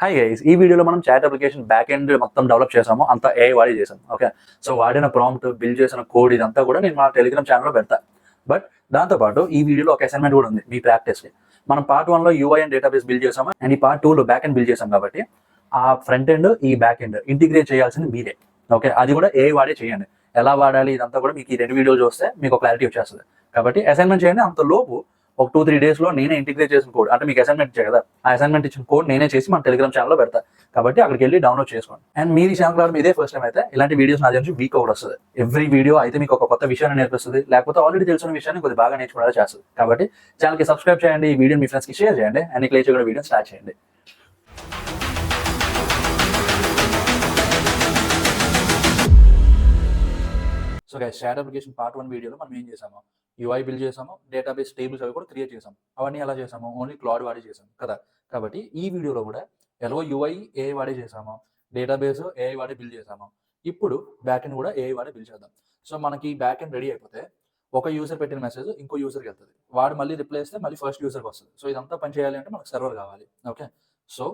Hi guys, ఈ వీడియోలో మనం చాట్ అప్లికేషన్ బ్యాక్ ఎండ్ మొత్తం డెవలప్ చేసాము. అంతా ఏఐ వాడి చేసాం. ఓకే, సో వాడిన ప్రాంప్ట్, బిల్డ్ చేసిన కోడ్ ఇదంతా కూడా నేను మా టెలిగ్రామ్ ఛానల్లో పెడతా. బట్ దాంతోపాటు ఈ వీడియోలో ఒక అసైన్మెంట్ కూడా ఉంది మీ ప్రాక్టీస్కి. మనం పార్ట్ 1లో యూఐ అండ్ డేటాబేస్ బిల్డ్ చేసాము, అండ్ ఈ పార్ట్ 2లో బ్యాక్ ఎండ్ బిల్డ్ చేసాం. కాబట్టి ఆ ఫ్రంట్ ఎండ్, ఈ బ్యాక్ ఎండ్ ఇంటిగ్రేట్ చేయాల్సింది మీరే. ఓకే, అది కూడా ఏఐ వాడే చేయండి. ఎలా వాడాలి ఇదంతా కూడా మీకు ఈ 2 వీడియోలు చూస్తే మీకు క్లారిటీ వచ్చేస్తుంది. కాబట్టి అసైన్మెంట్ చేయండి. అంత లోపు ఒక 2-3 డేస్లో నేనే ఇంటిగ్రేట్ చేసిన కోడ్, అంటే మీకు అసైన్మెంట్ ఇచ్చే కదా, ఆ అసైన్మెంట్ ఇచ్చిన కోడ్ నేనే చేసి మన టెలిగ్రామ్ ఛానల్లో పెడతా. కాబట్టి అక్కడికి వెళ్ళి డౌన్లోడ్ చేసుకోండి. అండ్ మీరు ఈ ఛానల్ మీదే ఫస్ట్ టైం అయితే ఇలాంటి వీడియోస్ నా నుంచి వీక్ ఒకటి వస్తుంది. ఎవ్రీ వీడియో అయితే మీకు ఒక కొత్త విషయాన్ని నేర్పిస్తుంది, లేకపోతే ఆల్రెడీ తెలిసిన విషయాన్ని కొద్దిగా బాగా నేర్చుకునేలా చేస్తుంది. కాబట్టి ఛానల్కి సబ్స్క్రైబ్ చేయండి, ఈ వీడియో మీ ఫ్రెండ్స్కి షేర్ చేయండి, అండ్ క్లియర్ చేయడం వీడియో స్టార్ట్ చేయండి. So guys, chat application part 1 వీడియోలో మనం ఏం చేసాము, యూఐ బిల్డ్ చేసాము, డేటాబేస్ టేబుల్స్ అవి కూడా క్రియేట్ చేసాము. అవన్నీ ఎలా చేసాము, ఓన్లీ క్లాడ్ వాడి చేసాము కదా. కాబట్టి ఈ వీడియోలో కూడా ఎలాగో యూఐ ఏఐ వాడి చేసాము, డేటాబేస్ ఏఐ వాడి బిల్డ్ చేసాము, ఇప్పుడు బ్యాక్ ఎండ్ కూడా ఏఐ వాడి బిల్డ్ చేద్దాం. సో మనకి బ్యాక్ ఎండ్ రెడీ అయిపోతే ఒక యూజర్ పెట్టిన మెసేజ్ ఇంకో యూజర్కి వెళ్తుంది, వాడు మళ్ళీ రిప్లై ఇస్తే మళ్ళీ ఫస్ట్ యూజర్కి వస్తుంది. సో ఇదంతా పని చేయాలి అంటే మనకు సర్వర్ కావాలి. ఓకే, సో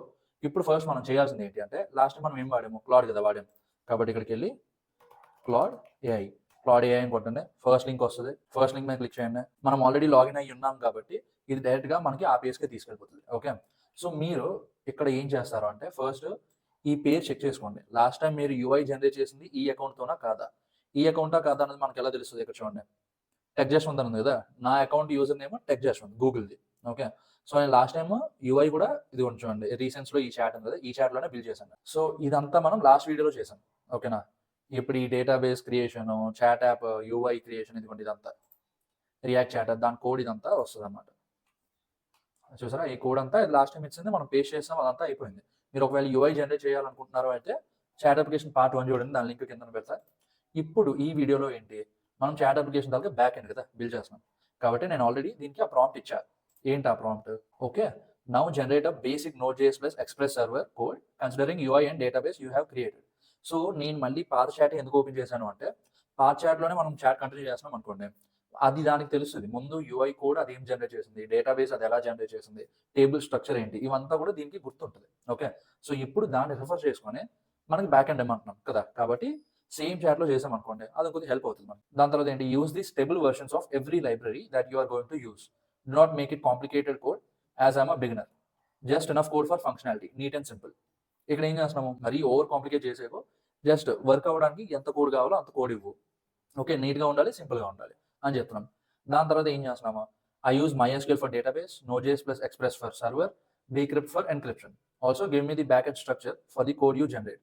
ఇప్పుడు ఫస్ట్ మనం చేయాల్సింది ఏంటి అంటే, లాస్ట్ మనం ఏం వాడాము, క్లాడ్ కదా వాడాము. కాబట్టి ఇక్కడికి వెళ్ళి క్లాడ్ ఏఐ అని కొట్టండి, ఫస్ట్ లింక్ వస్తుంది. ఫస్ట్ లింక్ మీద క్లిక్ చేయండి. మనం ఆల్రెడీ లాగిన్ అయ్యి ఉన్నాం కాబట్టి ఇది డైరెక్ట్గా మనకి ఆ పేజ్కి తీసుకెళ్ళిపోతుంది. ఓకే, సో మీరు ఇక్కడ ఏం చేస్తారు అంటే, ఫస్ట్ ఈ పేజ్ చెక్ చేసుకోండి. లాస్ట్ టైం మీరు యూఐ జనరేట్ చేసింది ఈ అకౌంట్తోనా కాదా, ఈ అకౌంటా కాదా అనేది మనకి ఎలా తెలుస్తుంది. ఇక్కడ చూడండి, టెక్ జస్ట్ ఉంది కదా, నా account user name tech just ఉంది, గూగుల్ది. ఓకే, సో నేను లాస్ట్ టైం యూఐ కూడా ఇది చూడండి, రీసెంట్స్లో ఈ చాట్ ఉంది కదా, ఈ చాట్లోనే బిల్డ్ చేశాను. సో ఇదంతా మనం లాస్ట్ వీడియోలో చేసాం. ఓకేనా, ఇప్పుడు ఈ database creation, chat app UI creation, ఇదిగోండి ఇదంతా రియాక్ట్ చాట్, దాని కోడ్ ఇదంతా వస్తుంది అన్నమాట. చూసారా, ఈ కోడ్ అంతా లాస్ట్ టైం ఇచ్చింది, మనం పేస్ట్ చేస్తాం, అదంతా అయిపోయింది. మీరు ఒకవేళ యూఐ జనరేట్ చేయాలనుకుంటున్నారో అయితే చాట్ అప్లికేషన్ పార్ట్ 1 చూడండి, దాని లింక్ కింద పెడతా. ఇప్పుడు ఈ వీడియోలో ఏంటి, మనం చాట్ అప్లికేషన్ దాకా బ్యాక్ ఎండ్ కదా బిల్డ్ చేస్తున్నాం. కాబట్టి నేను ఆల్రెడీ దీనికి ఆ ప్రాంప్ట్ ఇచ్చా. ఏంటి ఆ prompt, okay, now generate a basic Node.js plus Express server code considering UI and database you have created. So నేను మళ్ళీ పాత చాట్ ఎందుకు ఓపెన్ చేశాను అంటే, పాత చాట్లోనే మనం చాట్ కంటిన్యూ చేస్తున్నాం అనుకోండి, అది దానికి తెలుస్తుంది ముందు యూఐ కోడ్ అది ఏం జనరేట్ చేసింది, డేటాబేస్ అది ఎలా జనరేట్ చేసింది, టేబుల్ స్ట్రక్చర్ ఏంటి, ఇవంతా కూడా దీనికి గుర్తుంటుంది. ఓకే, సో ఇప్పుడు దాన్ని రిఫర్ చేసుకొని మనకి బ్యాక్ ఎండ్ ఏమంటున్నాం కదా. కాబట్టి సేమ్ చాట్లో చేసాం అనుకోండి, అది కొద్దిగా హెల్ప్ అవుతుంది మనకి. దాని తర్వాత ఏంటి, use the stable versions of every library that you are going to use. Do not make it complicated code as I'm a beginner, just enough code for functionality, neat and simple. ఇక్కడ ఏం చేస్తున్నాము, మరీ over complicate చేసేకో, just work అవ్వడానికి ఎంత code కావాలో అంత code ఇవ్వు. ఓకే, నీట్గా ఉండాలి, సింపుల్గా ఉండాలి అని చెప్తున్నాం. దాని తర్వాత ఏం చేస్తున్నాము, I use MySQL for database, Node.js plus express for server, Decrypt for encryption. Also give me the back end structure for the code you generate.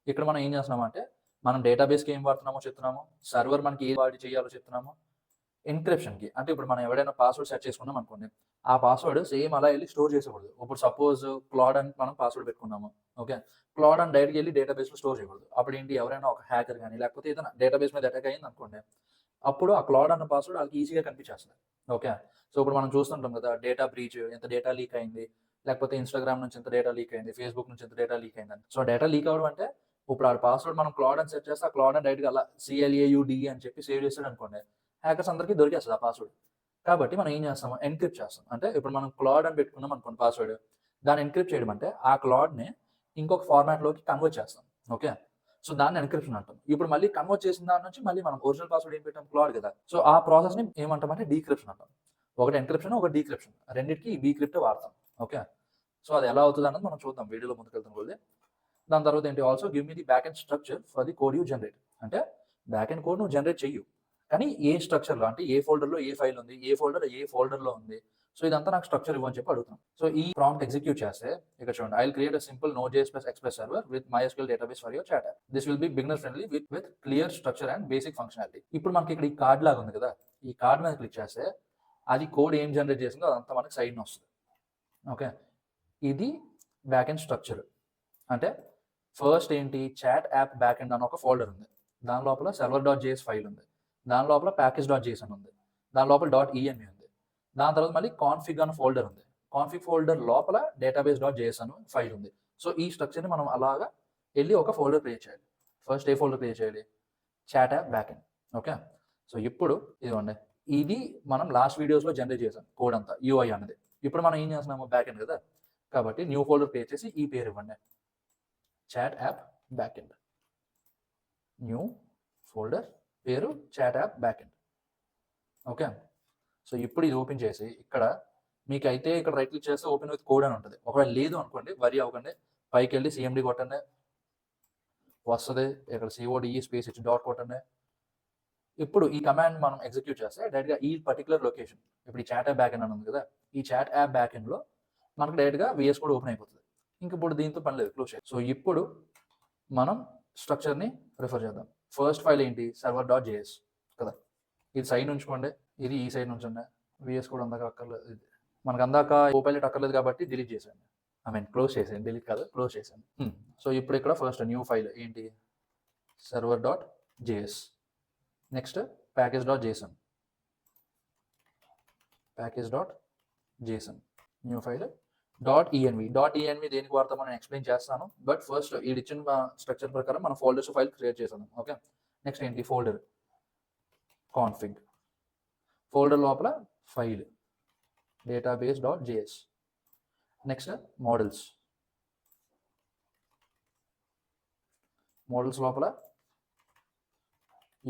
ఇక్కడ మనం ఏం చేస్తున్నాము అంటే, మనం డేటాబేస్కి ఏం వాడుతున్నామో చెప్తున్నాము, సర్వర్ మనకి ఏ వాడి చేయాలో చెప్తున్నాము, ఎన్క్రిప్షన్కి అంటే ఇప్పుడు మనం ఎవరైనా పాస్వర్డ్ సెట్ చేసుకున్నాం అనుకోండి, ఆ పాస్వర్డ్ సేమ్ అలా వెళ్ళి స్టోర్ చేసేకూడదు. ఇప్పుడు సపోజ్ క్లాడ్ అని మనం పాస్వర్డ్ పెట్టుకున్నాము. ఓకే, క్లాడ్ అని డైరెక్ట్గా వెళ్ళి డేటాబేస్లో స్టోర్ చేయకూడదు. అప్పుడు ఏంటి, ఎవరైనా ఒక హ్యాకర్ కానీ లేకపోతే ఏదైనా డేటాబేస్ మీద అటాక్ అయ్యింది అనుకోండి, అప్పుడు ఆ క్లాడ్ అన్న పాస్వర్డ్ వాళ్ళకి ఈజీగా కనిపించేస్తుంది. ఓకే, సో ఇప్పుడు మనం చూస్తుంటాం కదా, డేటా బ్రీచ్, ఎంత డేటా లీక్ అయింది, లేకపోతే ఇన్స్టాగ్రామ్ నుంచి ఎంత డేటా లీక్ అయింది, ఫేస్బుక్ నుంచి ఎంత డేటా లీక్ అయిందని. సో డేటా లీక్ అవ్వడం అంటే, ఇప్పుడు ఆ పాస్వర్డ్ మనం క్లాడ్ అని సెట్ చేస్తే ఆ క్లాడ్ అని డైరెక్ట్గా అలా CLAUD అని చెప్పి సేవ్ చేస్తాడు అనుకోండి, హ్యాకర్స్ అందరికీ దొరికేస్తుంది ఆ పాస్వర్డ్. కాబట్టి మనం ఏం చేస్తాము, ఎన్క్రిప్ట్ చేస్తాం. అంటే ఇప్పుడు మనం క్లాడ్ అని పెట్టుకున్నాం అనుకోండి పాస్వర్డ్, దాన్ని ఎన్క్రిప్ట్ చేయడం అంటే ఆ క్లాడ్ని ఇంకొక ఫార్మాట్లోకి కన్వర్ట్ చేస్తాం. ఓకే, సో దాన్ని ఎన్క్రిప్షన్ అంటాం. ఇప్పుడు మళ్ళీ కన్వర్ట్ చేసిన దాని నుంచి మళ్ళీ మనం ఒరిజినల్ పాస్వర్డ్ ఏం పెట్టాం, క్లాడ్ కదా, సో ఆ ప్రాసెస్ని ఏమంటామంటే డీక్రిప్షన్ అంటాం. ఒకటి ఎన్క్రిప్షన్, ఒకటి డీక్రిప్షన్, రెండింటికి డీక్రిప్ట్ వాడతాం. ఓకే, సో అది ఎలా అవుతుంది అన్నది మనం చూద్దాం వీడియోలో ముందుకెళ్తాం కొద్ది. దాని తర్వాత ఏంటి, also give me the back end structure for the code you generate. అంటే బ్యాక్ ఎండ్ కోడ్ నువ్వు జనరేట్ చెయ్యు, కానీ ఏ స్ట్రక్చర్లో, అంటే ఏ ఫోల్డర్లో ఏ ఫైల్ ఉంది, ఏ ఫోల్డర్లో ఉంది, సో ఇదంతా నాకు స్ట్రక్చర్ ఇవ్వని చెప్పి అడుగుతాం. సో ఈ ప్రాంప్ట్ ఎగ్జిక్యూట్ చేస్తే ఇక్కడ చూడండి, I will create a simple Node.js plus Express server with MySQL database for your chat app. This will be beginner friendly with clear structure and basic functionality. ఇప్పుడు మనకి ఇక్కడ ఈ కార్డ్ లాగా ఉంది కదా, ఈ కార్డ్ మీద క్లిక్ చేస్తే అది కోడ్ ఏం జనరేట్ చేసిందో అదంతా మనకి సైడ్ని వస్తుంది. ఓకే, ఇది బ్యాక్ ఎండ్ స్ట్రక్చర్. అంటే ఫస్ట్ ఏంటి, చాట్ యాప్ బ్యాక్ ఎండ్ అని ఒక ఫోల్డర్ ఉంది, దాని లోపల server.js ఫైల్ ఉంది, దాని లోపల package.json ఉంది, దాని లోపల .env ఉంది, దాని తర్వాత మళ్ళీ కాన్ఫిగ్ అనే ఫోల్డర్ ఉంది, కాన్ఫిగ్ ఫోల్డర్ లోపల database.json ఫైల్ ఉంది. సో ఈ స్ట్రక్చర్ని మనం అలాగా వెళ్ళి ఒక ఫోల్డర్ క్రియేట్ చేయాలి. ఫస్ట్ ఏ ఫోల్డర్ క్రియేట్ చేయాలి, chat app back end. Okay, so ఇప్పుడు ఇదిగోండి, ఇది మనం లాస్ట్ వీడియోస్లో జనరేట్ చేసాం కోడ్ అంతా, యూఐ అన్నది. ఇప్పుడు మనం ఏం చేస్తున్నాము, బ్యాక్ ఎండ్ కదా, కాబట్టి న్యూ ఫోల్డర్ క్రియేట్ చేసి ఈ పేరు ఇవ్వండి, chat app back end. New folder పేరు chat app back end. Okay, so ఇప్పుడు ఇది ఓపెన్ చేసి ఇక్కడ మీకు అయితే ఇక్కడ రైట్ క్లిక్ చేస్తే ఓపెన్ విత్ కోడ్ అని ఉంటుంది. ఒకవేళ లేదు అనుకోండి, వరి అవ్వకండి, పైకి వెళ్ళి సిఎండి కొట్టండి, వస్తుంది. ఇక్కడ సిఓడిఈ స్పేస్ ఇచ్చి డాట్ కొట్టండి. ఇప్పుడు ఈ కమాండ్ మనం ఎగ్జిక్యూట్ చేస్తే డైరెక్ట్గా ఈ పర్టికులర్ లొకేషన్, ఇప్పుడు ఈ చాట్ యాప్ బ్యాక్ ఎండ్ అని ఉంది కదా, ఈ చాట్ యాప్ బ్యాక్ ఎండ్లో మనకు డైరెక్ట్గా విఎస్ కోడ్ ఓపెన్ అయిపోతుంది. ఇంక ఇప్పుడు దీంతో పని లేదు, క్లోజ్ చేయాలి. సో ఇప్పుడు మనం స్ట్రక్చర్ని రిఫర్ చేద్దాం. ఫస్ట్ ఫైల్ ఏంటి, సర్వర్ డాట్ జేఎస్ కదా, ఇది సైడ్ ఉంచుకోండి, ఇది ఈ సైడ్ ఉంచండి. విఎస్ కోడ్ అందాక అక్కర్లేదు, మనకు అందాక ఓపైలెట్ అక్కర్లేదు కాబట్టి డిలీట్ చేశాను. క్లోజ్ చేసాను, డిలీట్ కాదు, క్లోజ్ చేశాను. సో ఇప్పుడు ఇక్కడ ఫస్ట్ న్యూ ఫైల్ ఏంటి, server dot JS. Next package dot Jason, package dot Jason new file dot ENV. Dot ENV దేనికి వాడతామో నేను ఎక్స్ప్లెయిన్ చేస్తాను, బట్ ఫస్ట్ ఈ ఇచ్చిన స్ట్రక్చర్ ప్రకారం మనం ఫోల్డర్స్ ఫైల్ క్రియేట్ చేసాం. ఓకే, నెక్స్ట్ ఏంటి, ఫోల్డర్ కాన్ఫిగ్, ఫోల్డర్ లోపల file database dot JS. Next models, models లోపల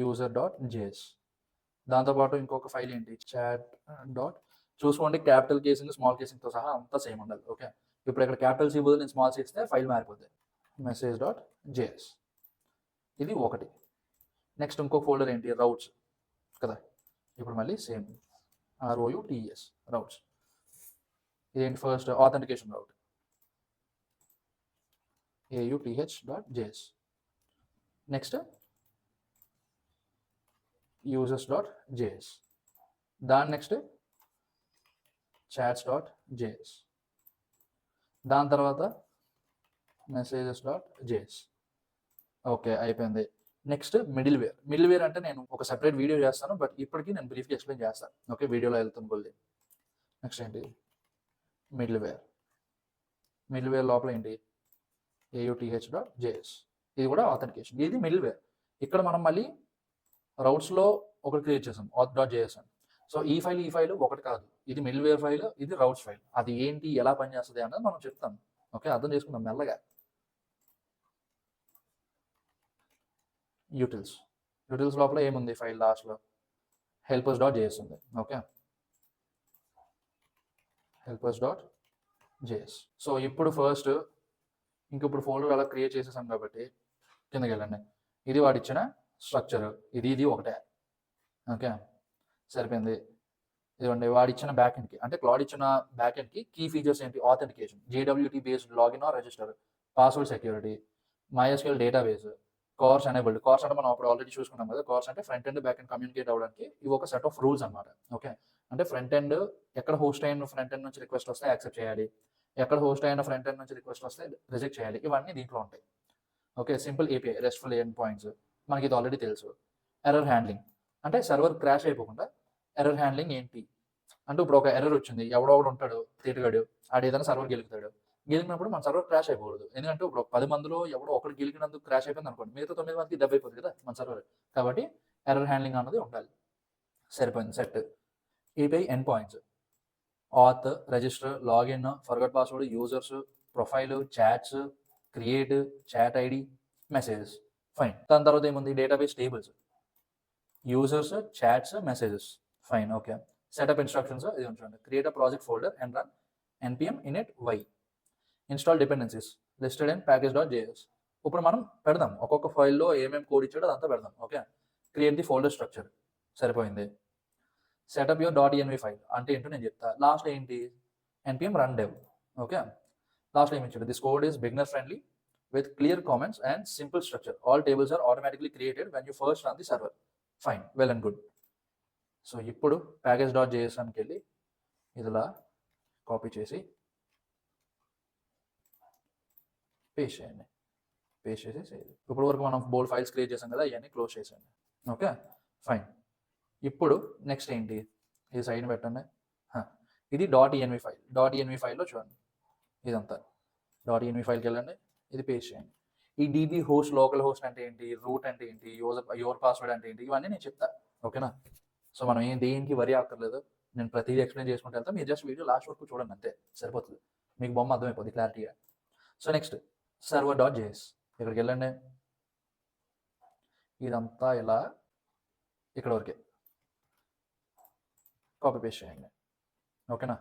యూజర్ డాట్ జేఎస్. దాంతోపాటు ఇంకొక ఫైల్ ఏంటి, చాట్ డాట్, చూసుకోండి క్యాపిటల్ కేసింగ్ స్మాల్ కేసింగ్తో సహా అంతా సేమ్ ఉండాలి. ఓకే, ఇప్పుడు ఇక్కడ క్యాపిటల్ సి బదులు నేను స్మాల్ సి ఇస్తే ఫైల్ మారిపోతుంది, మెసేజ్ డాట్ జేఎస్. ఇది ఒకటి. నెక్స్ట్ ఇంకొక ఫోల్డర్ ఏంటి, రౌట్స్ కదా, ఇప్పుడు మళ్ళీ సేమ్ ROUTES రౌట్స్. ఇదేంటి, first authentication route AUTH.js. Next users.js. దాని నెక్స్ట్ chats.js. దాని తర్వాత messages.js. ఓకే, అయిపోయింది. Next middleware. Middleware అంటే నేను ఒక సెపరేట్ వీడియో చేస్తాను, బట్ ఇప్పటికీ నేను బ్రీఫ్గా ఎక్స్ప్లెయిన్ చేస్తాను. ఓకే, వీడియోలో వెళ్తాను కొద్ది. నెక్స్ట్ ఏంటి, మిడిల్ వేర్. మిడిల్ వేర్ లోపల ఏంటి, AUTH.js. ఇది కూడా ఆథెంటికేషన్, ఇది మిడిల్ వేర్. ఇక్కడ మనం మళ్ళీ రౌట్స్లో ఒకటి క్రియేట్ చేసాం, auth.js అని. సో ఈ ఫైల్ ఒకటి కాదు, ఇది మిడిల్ వేర్ ఫైల్, ఇది రౌట్స్ ఫైల్. అది ఏంటి, ఎలా పనిచేస్తుంది అన్నది మనం చెప్తాం. ఓకే, అర్థం చేసుకుందాం మెల్లగా. యూటిల్స్, యూటిల్స్ లోపల ఏముంది, ఫైల్ లాస్ట్లో helpers.js ఉంది. Okay, helpers.js. సో ఇప్పుడు ఫస్ట్ ఇప్పుడు ఫోల్డర్ అలా క్రియేట్ చేసేసాం కాబట్టి కిందకి వెళ్ళండి. ఇది వాడు ఇచ్చిన స్ట్రక్చర్, ఇది ఒకటే. ఓకే, సరిపోయింది. ఇదిగోండి వాడు ఇచ్చిన బ్యాక్ ఎండ్కి, అంటే క్లౌడ్ ఇచ్చిన బ్యాక్ ఎండ్కి కీ ఫీచర్స్ ఏంటి, authentication, JWT based login are register, password security, MySQL database, cars enabled. Cars అంటే మనం అప్పుడు ఆల్రెడీ చూసుకున్నాం కదా, కార్స్ అంటే front end back end communicate అవ్వడానికి ఇవి ఒక సెట్ ఆఫ్ రూల్స్ అనమాట. ఓకే, అంటే ఫ్రంట్ ఎండ్ ఎక్కడ హోస్ట్ అయిన ఫ్రంట్ ఎండ్ నుంచి రిక్వెస్ట్ వస్తే యాక్సెప్ట్ చేయాలి, ఎక్కడ హోస్ట్ అయిన ఫ్రంట్ ఎండ్ నుంచి రిక్వెస్ట్ వస్తే రిజెక్ట్ చేయాలి, ఇవన్నీ దీంట్లో ఉంటాయి. Okay, simple API, RESTful end points, మనకి ఇది ఆల్రెడీ తెలుసు. ఎర్రర్ హ్యాండ్లింగ్ అంటే సర్వర్ క్రాష్ అయిపోకుండా ఎర్రర్ హ్యాండ్లింగ్ ఏంటి అంటే, ఇప్పుడు ఒక ఎర్రర్ వచ్చింది, ఎవడో ఒకడు ఉంటాడు తీటుగాడు, ఆడు ఏదైనా సర్వర్ గెలుగుతాడు, గెలిగినప్పుడు మన సర్వర్ క్రాష్ అయిపోకూడదు. ఎందుకంటే ఇప్పుడు 10 మందిలో ఎవడో ఒకటి గెలిగినందుకు క్రాష్ అయిపోయింది అనుకోండి, మిగతా 9 మందికి దెబ్బ అయిపోతుంది కదా మన సర్వర్. కాబట్టి ఎర్రర్ హ్యాండ్లింగ్ అన్నది ఉండాలి. సరిపోయింది. Set API end points, auth, register, login, forgot password, users, profile, chats, create, chat ID, messages. Fine. దాని తర్వాత ఏముంది, database tables, users, chats, messages. Fine. Okay, setup instructions ఇది ఉంచండి, create a project folder and run npm init y, install dependencies listed in package.js. ఇప్పుడు మనం పెడదాం, ఒక్కొక్క ఫైల్లో ఏమేమి కోడ్ ఇచ్చాడో అదంతా పెడదాం. Okay, create the folder structure. సరిపోయింది. సెటప్ యువర్ .env ఫైల్ అంటే ఏంటో నేను చెప్తా. లాస్ట్ ఏంటి, npm run dev. Okay, last ఏమి ఇచ్చాడు, this code is beginner friendly with clear comments and simple structure. All tables are automatically created when you first run the server. Fine, well and good. So ఇప్పుడు package.js అనికి వెళ్ళి ఇదిలా copy చేసి paste చేయండి. Paste చేసేసి ఇప్పుడు వరకు మనం బోల్డ్ files create చేసాం కదా, ఇవన్నీ క్లోజ్ చేసేయండి. Okay, fine. ఇప్పుడు నెక్స్ట్ ఏంటి, ఇది సైడ్ పెట్టండి. ఇది .env ఫైల్. .env ఫైల్లో చూడండి, ఇదంతా .env ఫైల్కి వెళ్ళండి, ఇది పేస్ట్ చేయండి. ఈ DB హోస్ట్, లోకల్ హోస్ట్ అంటే ఏంటి, రూట్ అంటే ఏంటి, యువర్ పాస్వర్డ్ అంటే ఏంటి, ఇవన్నీ నేను చెప్తా. ఓకేనా, సో మనం దేనికి వరి అక్కర్లేదు, నేను ప్రతిదీ ఎక్స్ప్లెయిన్ చేసుకుంటే వెళ్తాం. మీరు జస్ట్ వీడియో లాస్ట్ వరకు చూడండి అంతే, సరిపోతుంది. మీకు బొమ్మ అర్థమైపోద్ది క్లారిటీగా. So next server dot JS, ఇక్కడికి వెళ్ళండి, ఇదంతా ఇలా ఇక్కడ వరకే కాపీ పేస్ట్ చేయండి. ఓకేనా.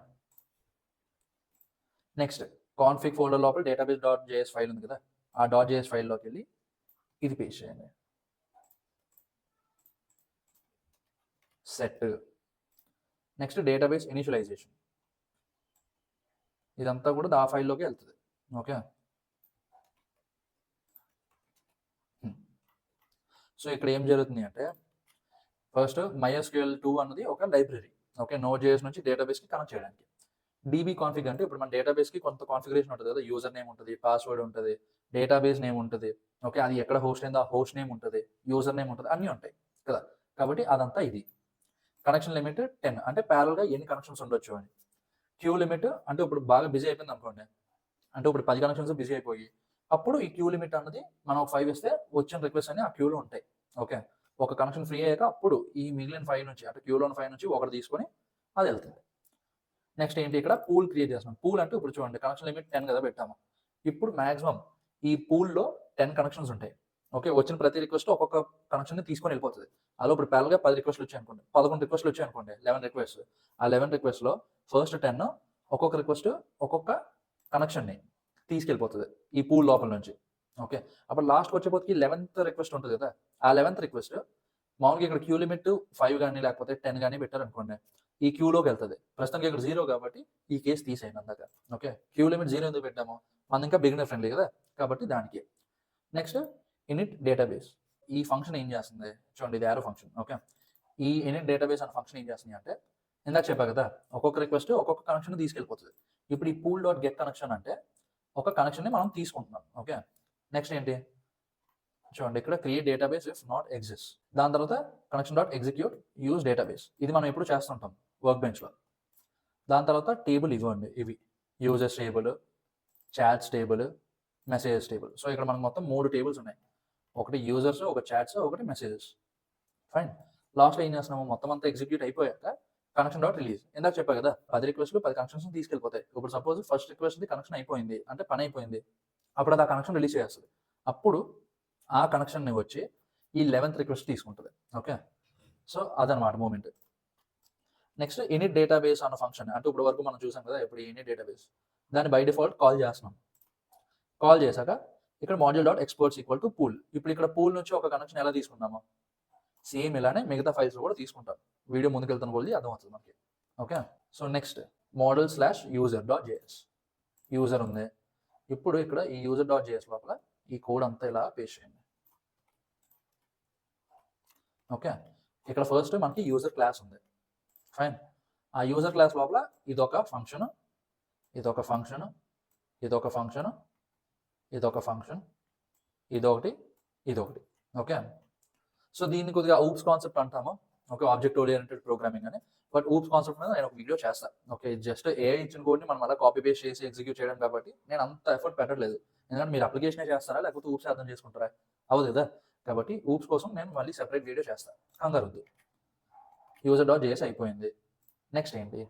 నెక్స్ట్ కాన్ఫిగ్ ఫోల్డర్ లోపల డేటాబేస్ డాట్ జేఎస్ ఫైల్ ఉంది కదా, ఆ డాట్ జేఎస్ ఫైల్లోకి వెళ్ళి ఇది పేస్ట్ చేయండి. సెట్. నెక్స్ట్ డేటాబేస్ ఇనిషియలైజేషన్, ఇదంతా కూడా ఆ ఫైల్లోకి వెళ్తుంది. ఓకే. సో ఇక్కడ ఏం జరుగుతుంది అంటే ఫస్ట్ MySQL 2 అన్నది ఒక లైబ్రరీ. ఓకే, Node.js నుంచి డేటాబేస్కి కనెక్ట్ చేయడానికి. DB కాన్ఫిగ్ అంటే ఇప్పుడు మన డేటాబేస్కి కొంత కాన్ఫిగరేషన్ ఉంటుంది కదా, యూజర్ నేమ్ ఉంటుంది, పాస్వర్డ్ ఉంటుంది, డేటాబేస్ నేమ్ ఉంటుంది. ఓకే, అది ఎక్కడ హోస్ట్ అయిందో ఆ హోస్ట్ నేమ్ ఉంటుంది, యూజర్ నేమ్ ఉంటుంది, అన్నీ ఉంటాయి కదా. కాబట్టి అదంతా ఇది. కనెక్షన్ లిమిట్ 10 అంటే ప్యారల్గా ఎన్ని కనెక్షన్స్ ఉండొచ్చు అని. క్యూ లిమిట్ అంటే ఇప్పుడు బాగా బిజీ అయిపోయింది అనుకోండి, అంటే ఇప్పుడు 10 కనెక్షన్స్ బిజీ అయిపోయి అప్పుడు ఈ క్యూ లిమిట్ అన్నది మనం 5 ఇస్తే వచ్చిన రిక్వెస్ట్ అని ఆ క్యూలో ఉంటాయి. ఓకే, ఒక కనెక్షన్ ఫ్రీ అయ్యాక అప్పుడు ఈ మిగిలిన 5 నుంచి అంటే క్యూలోని 5 నుంచి ఒకటి తీసుకొని అది వెళ్తుంది. నెక్స్ట్ ఏంటి, ఇక్కడ పూల్ క్రియేట్ చేస్తున్నాం. పూల్ అంటే ఇప్పుడు చూడండి కనెక్షన్ లిమిట్ 10 కదా పెట్టాము. ఇప్పుడు మాక్సిమం ఈ పూల్లో 10 కనెక్షన్స్ ఉంటాయి. ఓకే, వచ్చిన ప్రతి రిక్వెస్ట్ ఒక్కొక్క కనెక్షన్ తీసుకొని వెళ్ళిపోతుంది. అలా ఇప్పుడు ప్యారల్గా 10 రిక్వెస్ట్లు వచ్చాయి అనుకోండి, 11 రిక్వెస్ట్లు వచ్చాయి అనుకోండి, 11 రిక్వెస్ట్. ఆ 11 రిక్వెస్ట్లో ఫస్ట్ 10 ఒక్కొక్క రిక్వెస్ట్ ఒక్కొక్క కనెక్షన్ని తీసుకెళ్ళిపోతుంది ఈ పూల్ లోపల నుంచి. ఓకే, అప్పుడు లాస్ట్కి వచ్చేపోతే 11th రిక్వెస్ట్ ఉంటుంది కదా, ఆ 11th రిక్వెస్ట్ మామూలుగా ఇక్కడ క్యూ లిమిట్ 5 కానీ లేకపోతే 10 కానీ పెట్టారనుకోండి, ఈ క్యూలోకి వెళ్తుంది. ప్రస్తుతానికి ఇక్కడ 0 కాబట్టి ఈ కేసు తీసేయండి అందాక. ఓకే, క్యూ లిమిట్ 0 ఎందుకు పెట్టాము, మన ఇంకా బిగినర్ ఫ్రెండ్లీ కదా కాబట్టి దానికి. నెక్స్ట్ ఇనిట్ డేటాబేస్, ఈ ఫంక్షన్ ఏం చేస్తుంది చూడండి, ఇది యారో ఫంక్షన్. ఓకే, ఈ ఇనిట్ డేటాబేస్ అనే ఫంక్షన్ ఏం చేస్తుంది అంటే ఇందాక చెప్పా కదా, ఒక్కొక్క రిక్వెస్ట్ ఒక్కొక్క కనెక్షన్ తీసుకెళ్ళిపోతుంది. ఇప్పుడు ఈ పూల్ డాట్ గెట్ కనెక్షన్ అంటే ఒక కనెక్షన్ని మనం తీసుకుంటున్నాం. ఓకే, నెక్స్ట్ ఏంటి చూడండి, ఇక్కడ create database if not exist, దాని తర్వాత connection dot execute use database, ఇది మనం ఎప్పుడు చేస్తుంటాం వర్క్ బెంచ్లో. దాని తర్వాత టేబుల్ ఇవ్వండి, ఇవి users table, chats table, messages table. So ఇక్కడ మనకు మొత్తం 3 టేబుల్స్ ఉన్నాయి, ఒకటి యూజర్స్, ఒక చాట్స్, ఒకటి మెసేజెస్. ఫైన్. లాస్ట్లో ఏం చేస్తున్నాము, మొత్తం అంతా ఎగ్జిక్యూట్ అయిపోయాక కనెక్షన్ డాట్ రిలీజ్, ఇందాక చెప్పా కదా 10 రిక్వెస్ట్లు 10 కనెక్షన్స్ తీసుకెళ్ళిపోతాయి. ఇప్పుడు సపోజ్ ఫస్ట్ రిక్వెస్ట్ కనెక్షన్ అయిపోయింది అంటే పని అయిపోయింది, అప్పుడు అది ఆ కనెక్షన్ రిలీజ్ చేస్తుంది. అప్పుడు ఆ కనెక్షన్ని వచ్చి ఈ 11th రిక్వెస్ట్ తీసుకుంటుంది. ఓకే, సో అదనమాట మూమెంట్. నెక్స్ట్ ఇనిట్ డేటాబేస్ అన్న ఫంక్షన్ అంటే ఇప్పుడు వరకు మనం చూసాం కదా, ఇప్పుడు ఇనిట్ డేటాబేస్ దాన్ని బై డిఫాల్ట్ కాల్ చేస్తున్నాం. కాల్ చేశాక ఇక్కడ module dot exports equal to pool, ఇప్పుడు ఇక్కడ పూల్ నుంచి ఒక కనెక్షన్ ఎలా తీసుకున్నామో సేమ్ ఇలానే మిగతా ఫైల్స్ కూడా తీసుకుంటాం. వీడియో ముందుకెళ్తున్న కొద్ది అర్థమవుతుంది మనకి. Okay, so next model slash user dot JS, user ఉంది. ఇప్పుడు ఇక్కడ ఈ యూజర్ డాట్ జేఎస్ లోపల ఈ కోడ్ అంతా ఇలా పేస్ట్ చేయండి. ఓకే, ఇక్కడ ఫస్ట్ మనకి యూజర్ క్లాస్ ఉంది. ఫైన్. ఆ యూజర్ క్లాస్ లోపల ఇదొక ఫంక్షన్, ఇదొక ఫంక్షన్, ఇదొక ఫంక్షన్, ఇదొక ఫంక్షన్, ఇదొకటి, ఇదొకటి. ఓకే, సో దీన్ని కొద్దిగా ఊప్స్ కాన్సెప్ట్ అంటాము. ఓకే, ఆబ్జెక్ట్ ఓరియంటెడ్ ప్రోగ్రామింగ్ అని. బట్ ఊప్స్ కాన్సెప్ట్ మీద నేను ఒక వీడియో చేస్తాను. ఓకే, జస్ట్ ఏఐ ఇచ్చిన కోడ్ని మనం అలా కాపీ పేస్ట్ చేసి ఎగ్జిక్యూట్ చేయడం కాబట్టి నేను అంత ఎఫర్ట్ పెట్టట్లేదు. ఎందుకంటే మీరు అప్లికేషనే చేస్తారా లేకపోతే ఊప్స్ అర్థం చేసుకుంటారా, అవ్వదు కదా. కాబట్టి ఊప్స్ కోసం నేను మళ్ళీ సెపరేట్ వీడియో చేస్తాను, కంగారు. యూజర్ డాట్ జేఎస్ అయిపోయింది. నెక్స్ట్ ఏంటి,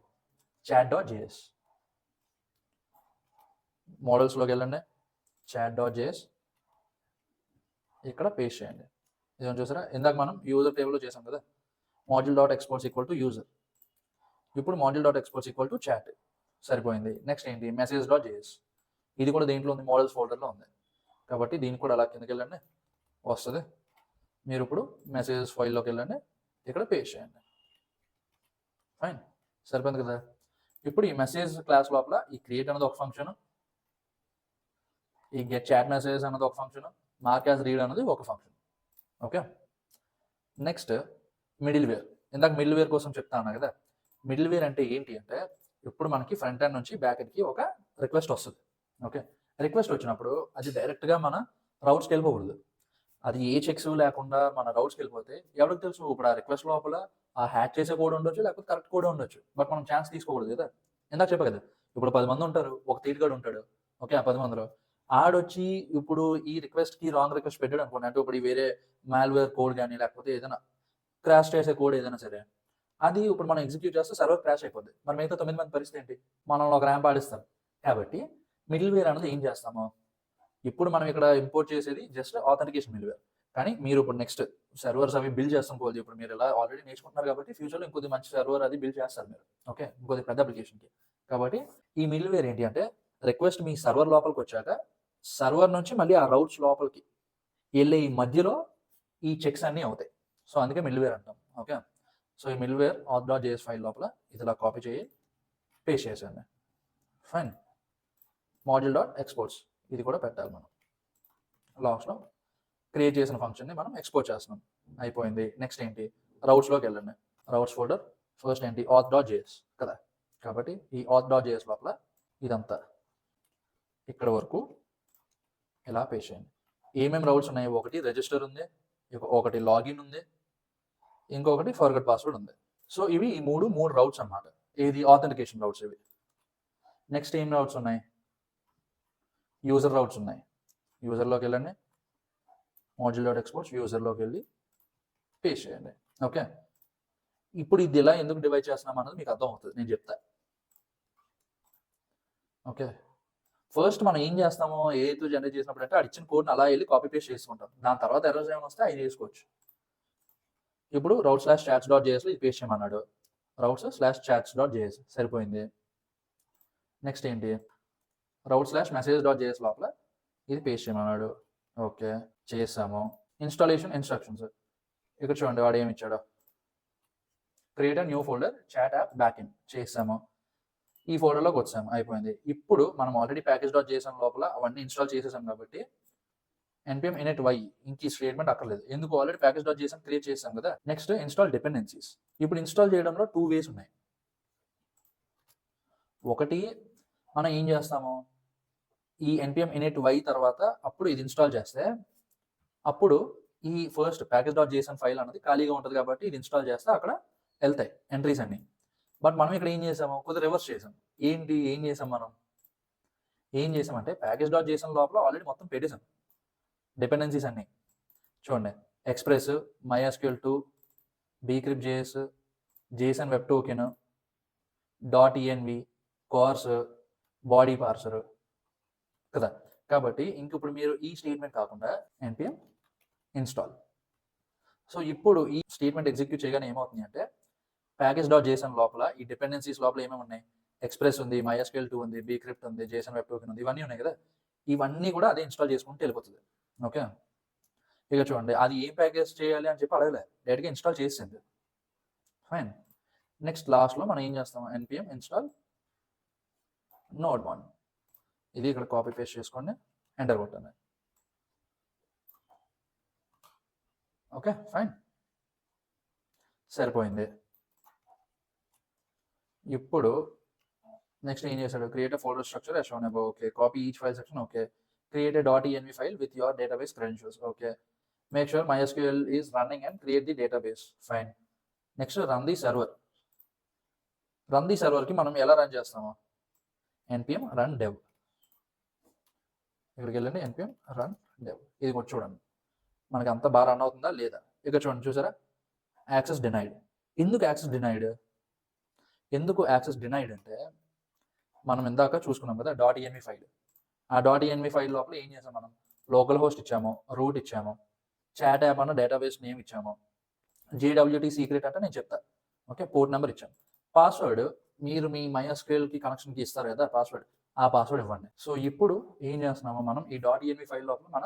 చాట్ డాట్ జేఎస్. మోడల్స్లోకి వెళ్ళండి, చాట్ డాట్ జేఎస్ ఇక్కడ పేస్ట్ చేయండి. ఇదేమో చూసారా, ఇందాక మనం యూజర్ టేబుల్లో చేసాం కదా, module dot exports equal to user. ఇప్పుడు module dot exports equal to chat సరిపోయింది. నెక్స్ట్ ఏంటి, మెసేజ్ డాట్ జేఎస్, ఇది కూడా దేంట్లో ఉంది, మోడల్స్ ఫోల్డర్లో ఉంది కాబట్టి దీనికి కూడా అలా కిందకి వెళ్ళండి వస్తుంది. మీరు ఇప్పుడు మెసేజెస్ ఫైల్లోకి వెళ్ళండి, ఇక్కడ పేస్ట్ చేయండి. ఫైన్, సరిపోయింది కదా. ఇప్పుడు ఈ మెసేజ్ క్లాస్ లోపల ఈ క్రియేట్ అనేది ఒక ఫంక్షన్, ఈ గెట్ చాట్ మెసేజెస్ అనేది ఒక ఫంక్షన్, మార్క్ యాజ్ రీడ్ అనేది ఒక function. Okay, next middleware. ఇందాక మిడిల్ వేర్ కోసం చెప్తాను కదా, మిడిల్ వేర్ అంటే ఏంటి అంటే ఇప్పుడు మనకి ఫ్రంట్ ఎండ్ నుంచి బ్యాక్ ఎండ్కి ఒక రిక్వెస్ట్ వస్తుంది. ఓకే, రిక్వెస్ట్ వచ్చినప్పుడు అది డైరెక్ట్గా మన రౌట్స్కి వెళ్ళిపోకూడదు. అది ఏ చెక్స్ లేకుండా మన రౌట్స్కి వెళ్ళిపోతే ఎవరికి తెలుసు, ఇప్పుడు ఆ రిక్వెస్ట్ లోపల ఆ హ్యాక్ చేసే కోడ్ ఉండొచ్చు లేకపోతే కరెక్ట్ కోడ్ ఉండొచ్చు, బట్ మనం ఛాన్స్ తీసుకోకూడదు కదా. ఇందాక చెప్పా కదా, ఇప్పుడు 10 మంది ఉంటారు, ఒక తీరుగాడు ఉంటాడు. ఓకే, ఆ 10 మందిలో ఆడొచ్చి ఇప్పుడు ఈ రిక్వెస్ట్కి రాంగ్ రిక్వెస్ట్ పెట్టాడు అనుకోండి, అంటే ఇప్పుడు వేరే మాల్వేర్ కోడ్ కానీ లేకపోతే ఏదైనా క్రాష్ చేసే కోడ్ ఏదైనా సరే, అది ఇప్పుడు మనం ఎగ్జిక్యూట్ చేస్తే సర్వర్ క్రాష్ అయిపోద్ది. మరి మిగతా 9 మంది పరిస్థితి ఏంటి, మనల్ని ఒక ర్యాంప్ ఆడిస్తారు. కాబట్టి మిడిల్ వేర్ అనేది ఏం చేస్తాము, ఇప్పుడు మనం ఇక్కడ ఇంపోర్ట్ చేసేది జస్ట్ ఆథెంటికేషన్ మిడిల్ వేర్. కానీ మీరు ఇప్పుడు నెక్స్ట్ సర్వర్స్ అవి బిల్డ్ చేస్తాం పోతే ఇప్పుడు మీరు ఇలా ఆల్రెడీ నేర్చుకుంటున్నారు కాబట్టి ఫ్యూచర్లో ఇంకొద్ది మంచి సర్వర్ అది బిల్డ్ చేస్తారు మీరు. ఓకే, ఇంకొద్ది పెద్ద అప్లికేషన్కి. కాబట్టి ఈ మిడిల్ వేర్ ఏంటి అంటే రిక్వెస్ట్ మీ సర్వర్ లోపలికి వచ్చాక సర్వర్ నుంచి మళ్ళీ ఆ రౌట్స్ లోపలికి వెళ్ళే ఈ మధ్యలో ఈ చెక్స్ అన్నీ అవుతాయి. సో అందుకే మిడిల్ వేర్ అంటాం. ఓకే, సో ఈ మిడిల్ వేర్ auth.js ఫైల్ లోపల ఇదిలా కాపీ చేయి, పేస్ట్ చేసేయండి. ఫైన్. module.exports ఇది కూడా పెట్టాలి మనం. లాస్ట్లో క్రియేట్ చేసిన ఫంక్షన్ని మనం ఎక్స్పోర్ట్ చేస్తున్నాం. అయిపోయింది. నెక్స్ట్ ఏంటి, రౌట్స్లోకి వెళ్ళండి. రౌట్స్ ఫోల్డర్ ఫస్ట్ ఏంటి, auth.js కదా. కాబట్టి ఈ auth.js లోపల ఇదంతా ఇక్కడ వరకు ఇలా పేస్ట్ చేయండి. ఏమేమి రౌట్స్ ఉన్నాయి, ఒకటి రిజిస్టర్ ఉంది, ఒకటి లాగిన్ ఉంది, ఇంకొకటి ఫర్గట్ పాస్వర్డ్ ఉంది. సో ఇవి ఈ మూడు రౌట్స్ అన్నమాట. ఏది ఆథెంటికేషన్ రౌట్స్ ఇవి. నెక్స్ట్ ఏం రౌట్స్ ఉన్నాయి, యూజర్ రౌట్స్ ఉన్నాయి. యూజర్లోకి వెళ్ళండి, module.exports యూజర్లోకి వెళ్ళి పేస్ట్ చేయండి. ఓకే, ఇప్పుడు ఇది ఇలా ఎందుకు డివైడ్ చేస్తున్నాం అన్నది మీకు అర్థం అవుతుంది, నేను చెప్తా. ఓకే, ఫస్ట్ మనం ఏం చేస్తామో ఏతో జనరేట్ చేసినప్పుడు అంటే అది ఇచ్చిన కోడ్ని అలా వెళ్ళి కాపీ పేస్ట్ చేసుకుంటాం. దాని తర్వాత ఎర్రర్స్ ఏమైనా వస్తే అవి చేసుకోవచ్చు. ఇప్పుడు routes/chats.js ఇది పేస్ట్ చేయమన్నాడు. routes/chats.js సరిపోయింది. నెక్స్ట్ ఏంటి, routes/message.js లోపల ఇది పేస్ట్ చేయమన్నాడు. ఓకే, చేసాము. ఇన్స్టాలేషన్ ఇన్స్ట్రక్షన్స్ ఇక్కడ చూడండి, వాడు ఏమి ఇచ్చాడో, create new folder chat app backend చేసాము. ఈ ఫోల్డర్లోకి వచ్చాము, అయిపోయింది. ఇప్పుడు మనం ఆల్రెడీ package.json లోపల అవన్నీ ఇన్స్టాల్ చేసేసాం కాబట్టి npm init y ఇంక ఈ స్టేట్మెంట్ అక్కర్లేదు, ఎందుకు ఆల్రెడీ package.json క్రియేట్ చేసాం కదా. Next install dependencies. ఇప్పుడు ఇన్స్టాల్ చేయడంలో 2 ways ఉన్నాయి. ఒకటి మనం ఏం చేస్తాము, ఈ npm init y తర్వాత అప్పుడు ఇది ఇన్స్టాల్ చేస్తే అప్పుడు ఈ ఫస్ట్ package.json ఫైల్ అనేది ఖాళీగా ఉంటుంది కాబట్టి ఇది ఇన్స్టాల్ చేస్తే అక్కడ వెళ్తాయి ఎంట్రీస్ అన్ని. బట్ మనం ఇక్కడ ఏం చేసాము, కొద్దిగా రివర్స్ చేసాం. ఏం చేసాం మనం, ఏం చేసామంటే package.json లోపల ఆల్రెడీ మొత్తం పెట్టేసాం డిపెండెన్సీస్ అన్ని. చూడండి, express, MySQL2, bcrypt.js, JSON web token, .env, course, body parser కదా. కాబట్టి ఇంక ఇప్పుడు మీరు ఈ స్టేట్మెంట్ కాకుండా npm ఇన్స్టాల్. సో ఇప్పుడు ఈ స్టేట్మెంట్ ఎగ్జిక్యూట్ చేయగానే ఏమవుతుంది అంటే package.json లోపల ఈ డిపెండెన్సీస్ లోపల ఏమేమి ఉన్నాయి, ఎక్స్ప్రెస్ ఉంది, MySQL2 ఉంది, bcrypt ఉంది, JSON వెబ్ టోకెన్ ఉంది, ఇవన్నీ ఉన్నాయి కదా. ఇవన్నీ కూడా అదే ఇన్స్టాల్ చేసుకుంటూ వెళ్ళిపోతుంది. ఓకే, ఇక చూడండి, అది ఏం ప్యాకేజ్ చేయాలి అని చెప్పి అడగలే, డైరెక్ట్గా ఇన్స్టాల్ చేసింది. ఫైన్. నెక్స్ట్ లాస్ట్లో మనం ఏం చేస్తాము, npm ఇన్స్టాల్ node1 ఇది ఇక్కడ కాపీ పేస్ట్ చేసుకోండి, ఎంటర్ కొట్టండి. ఓకే, ఫైన్, సరిపోయింది. ఇప్పుడు నెక్స్ట్ ఏం చేశాడు, create folder structure as shown above. Okay, copy each file section. Okay, create a .env file with your database credentials. Okay, make sure MySQL is running and create the database. Fine. Next, run the server. Run the server కి మనం ఎలా run చేస్తాము, npm run dev. ఇక్కడికి వెళ్ళండి, npm run dev. ఇది కూడా చూడండి మనకి అంత బాగా రన్ అవుతుందా లేదా. ఇక్కడ చూడండి, చూసారా, యాక్సెస్ డినైడ్. ఎందుకు యాక్సెస్ డినైడ్, అంటే మనం ఇందాక చూసుకున్నాం కదా .env ఫైల్. ఆ .env ఫైల్ లోపల ఏం చేసాం మనం, లోకల్ హోస్ట్ ఇచ్చాము, రూట్ ఇచ్చాము, చాట్ యాప్ అన్న డేటాబేస్ నేమ్ ఇచ్చాము, JWT సీక్రెట్ అంటే నేను చెప్తా. ఓకే, పోర్ట్ నెంబర్ ఇచ్చాము. పాస్వర్డ్ మీరు మీ MySQLకి కనెక్షన్కి ఇస్తారు కదా పాస్వర్డ్, ఆ పాస్వర్డ్ ఇవ్వండి. సో ఇప్పుడు ఏం చేస్తున్నాము, మనం ఈ .env ఫైల్ లోపల మన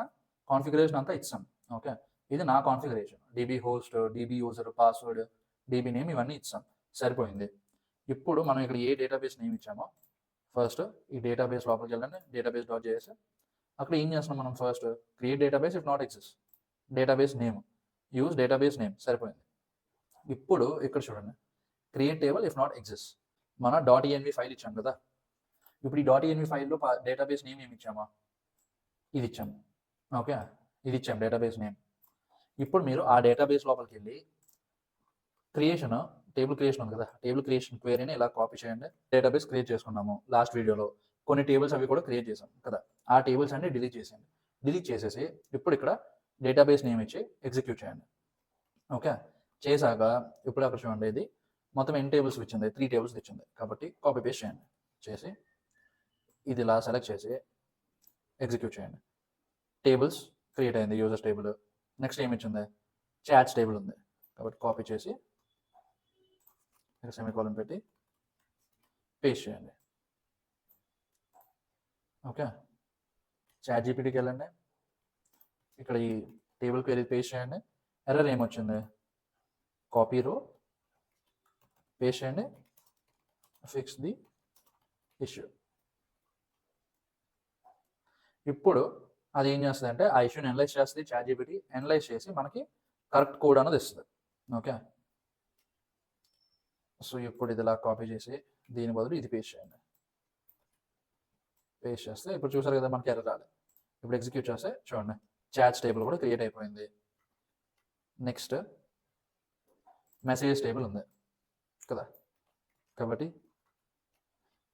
కాన్ఫిగరేషన్ అంతా ఇచ్చాం. ఓకే, ఇది నా configuration, DB host, DB user, password, DB name ఇవన్నీ ఇచ్చాం, సరిపోయింది. ఇప్పుడు మనం ఇక్కడ ఏ డేటాబేస్ నేమ్ ఇచ్చామో ఫస్ట్ ఈ డేటాబేస్ లోపలికి వెళ్ళండి, database.js. అక్కడ ఏం చేస్తున్నాం మనం, first create database if not exist, database name, use database name, సరిపోయింది. ఇప్పుడు ఇక్కడ చూడండి, create table if not exist, మన .env ఫైల్ ఇచ్చాం కదా. ఇప్పుడు ఈ .env ఫైల్లో డేటాబేస్ నేమ్ ఏమి ఇచ్చామా, ఇది ఇచ్చాము. ఓకే, ఇది ఇచ్చాం డేటాబేస్ నేమ్. ఇప్పుడు మీరు ఆ డేటాబేస్ లోపలికి వెళ్ళి క్రియేషన్, టేబుల్ క్రియేషన్ ఉంది కదా, టేబుల్ క్రియేషన్ క్వెరీని ఇలా కాపీ చేయండి. డేటాబేస్ క్రియేట్ చేసుకున్నాము లాస్ట్ వీడియోలో, కొన్ని టేబుల్స్ అవి కూడా క్రియేట్ చేసాం కదా. ఆ టేబుల్స్ అన్ని డిలీట్ చేసేయండి. డిలీట్ చేసేసి ఇప్పుడు ఇక్కడ డేటాబేస్ నేమ్ ఇచ్చి ఎగ్జిక్యూట్ చేయండి. ఓకే, చేశాక ఇప్పుడు అక్కడ చూడండి, ఇది మొత్తం ఎన్ని టేబుల్స్ ఇచ్చింది, 3 టేబుల్స్ ఇచ్చింది. కాబట్టి కాపీ పేస్ట్ చేయండి, చేసి ఇది ఇలా సెలెక్ట్ చేసి ఎగ్జిక్యూట్ చేయండి. టేబుల్స్ క్రియేట్ అయింది, యూజర్స్ టేబుల్. నెక్స్ట్ ఏమి ఇచ్చింది, చాట్స్ టేబుల్ ఉంది. కాబట్టి కాపీ చేసి సెమీకోలన్ పెట్టి పేస్ట్ చేయండి. ఓకే, చాట్ జీపీటీకి వెళ్ళండి, ఇక్కడ ఈ టేబుల్కి వెళ్ళి పేస్ట్ చేయండి. ఎర్రర్ ఏమొచ్చింది, కాపీ రో పేస్ట్ చేయండి, ఫిక్స్ ది ఇష్యూ. ఇప్పుడు అది ఏం చేస్తుంది అంటే ఆ ఇష్యూని అనలైజ్ చేస్తుంది చాట్ జీపీటీ. అనలైజ్ చేసి మనకి కరెక్ట్ కోడ్ అనేది ఇస్తుంది. ఓకే, సో ఇప్పుడు ఇది ఇలా కాపీ చేసి దీని బదులు ఇది పేస్ట్ చేయండి. పేస్ట్ చేస్తే ఇప్పుడు చూసారు కదా మనకి ఎర్రర్ రాలేదు. ఇప్పుడు ఎగ్జిక్యూట్ చేస్తే చూడండి చాట్స్ టేబుల్ కూడా క్రియేట్ అయిపోయింది. నెక్స్ట్ మెసేజెస్ టేబుల్ ఉంది కదా, కాబట్టి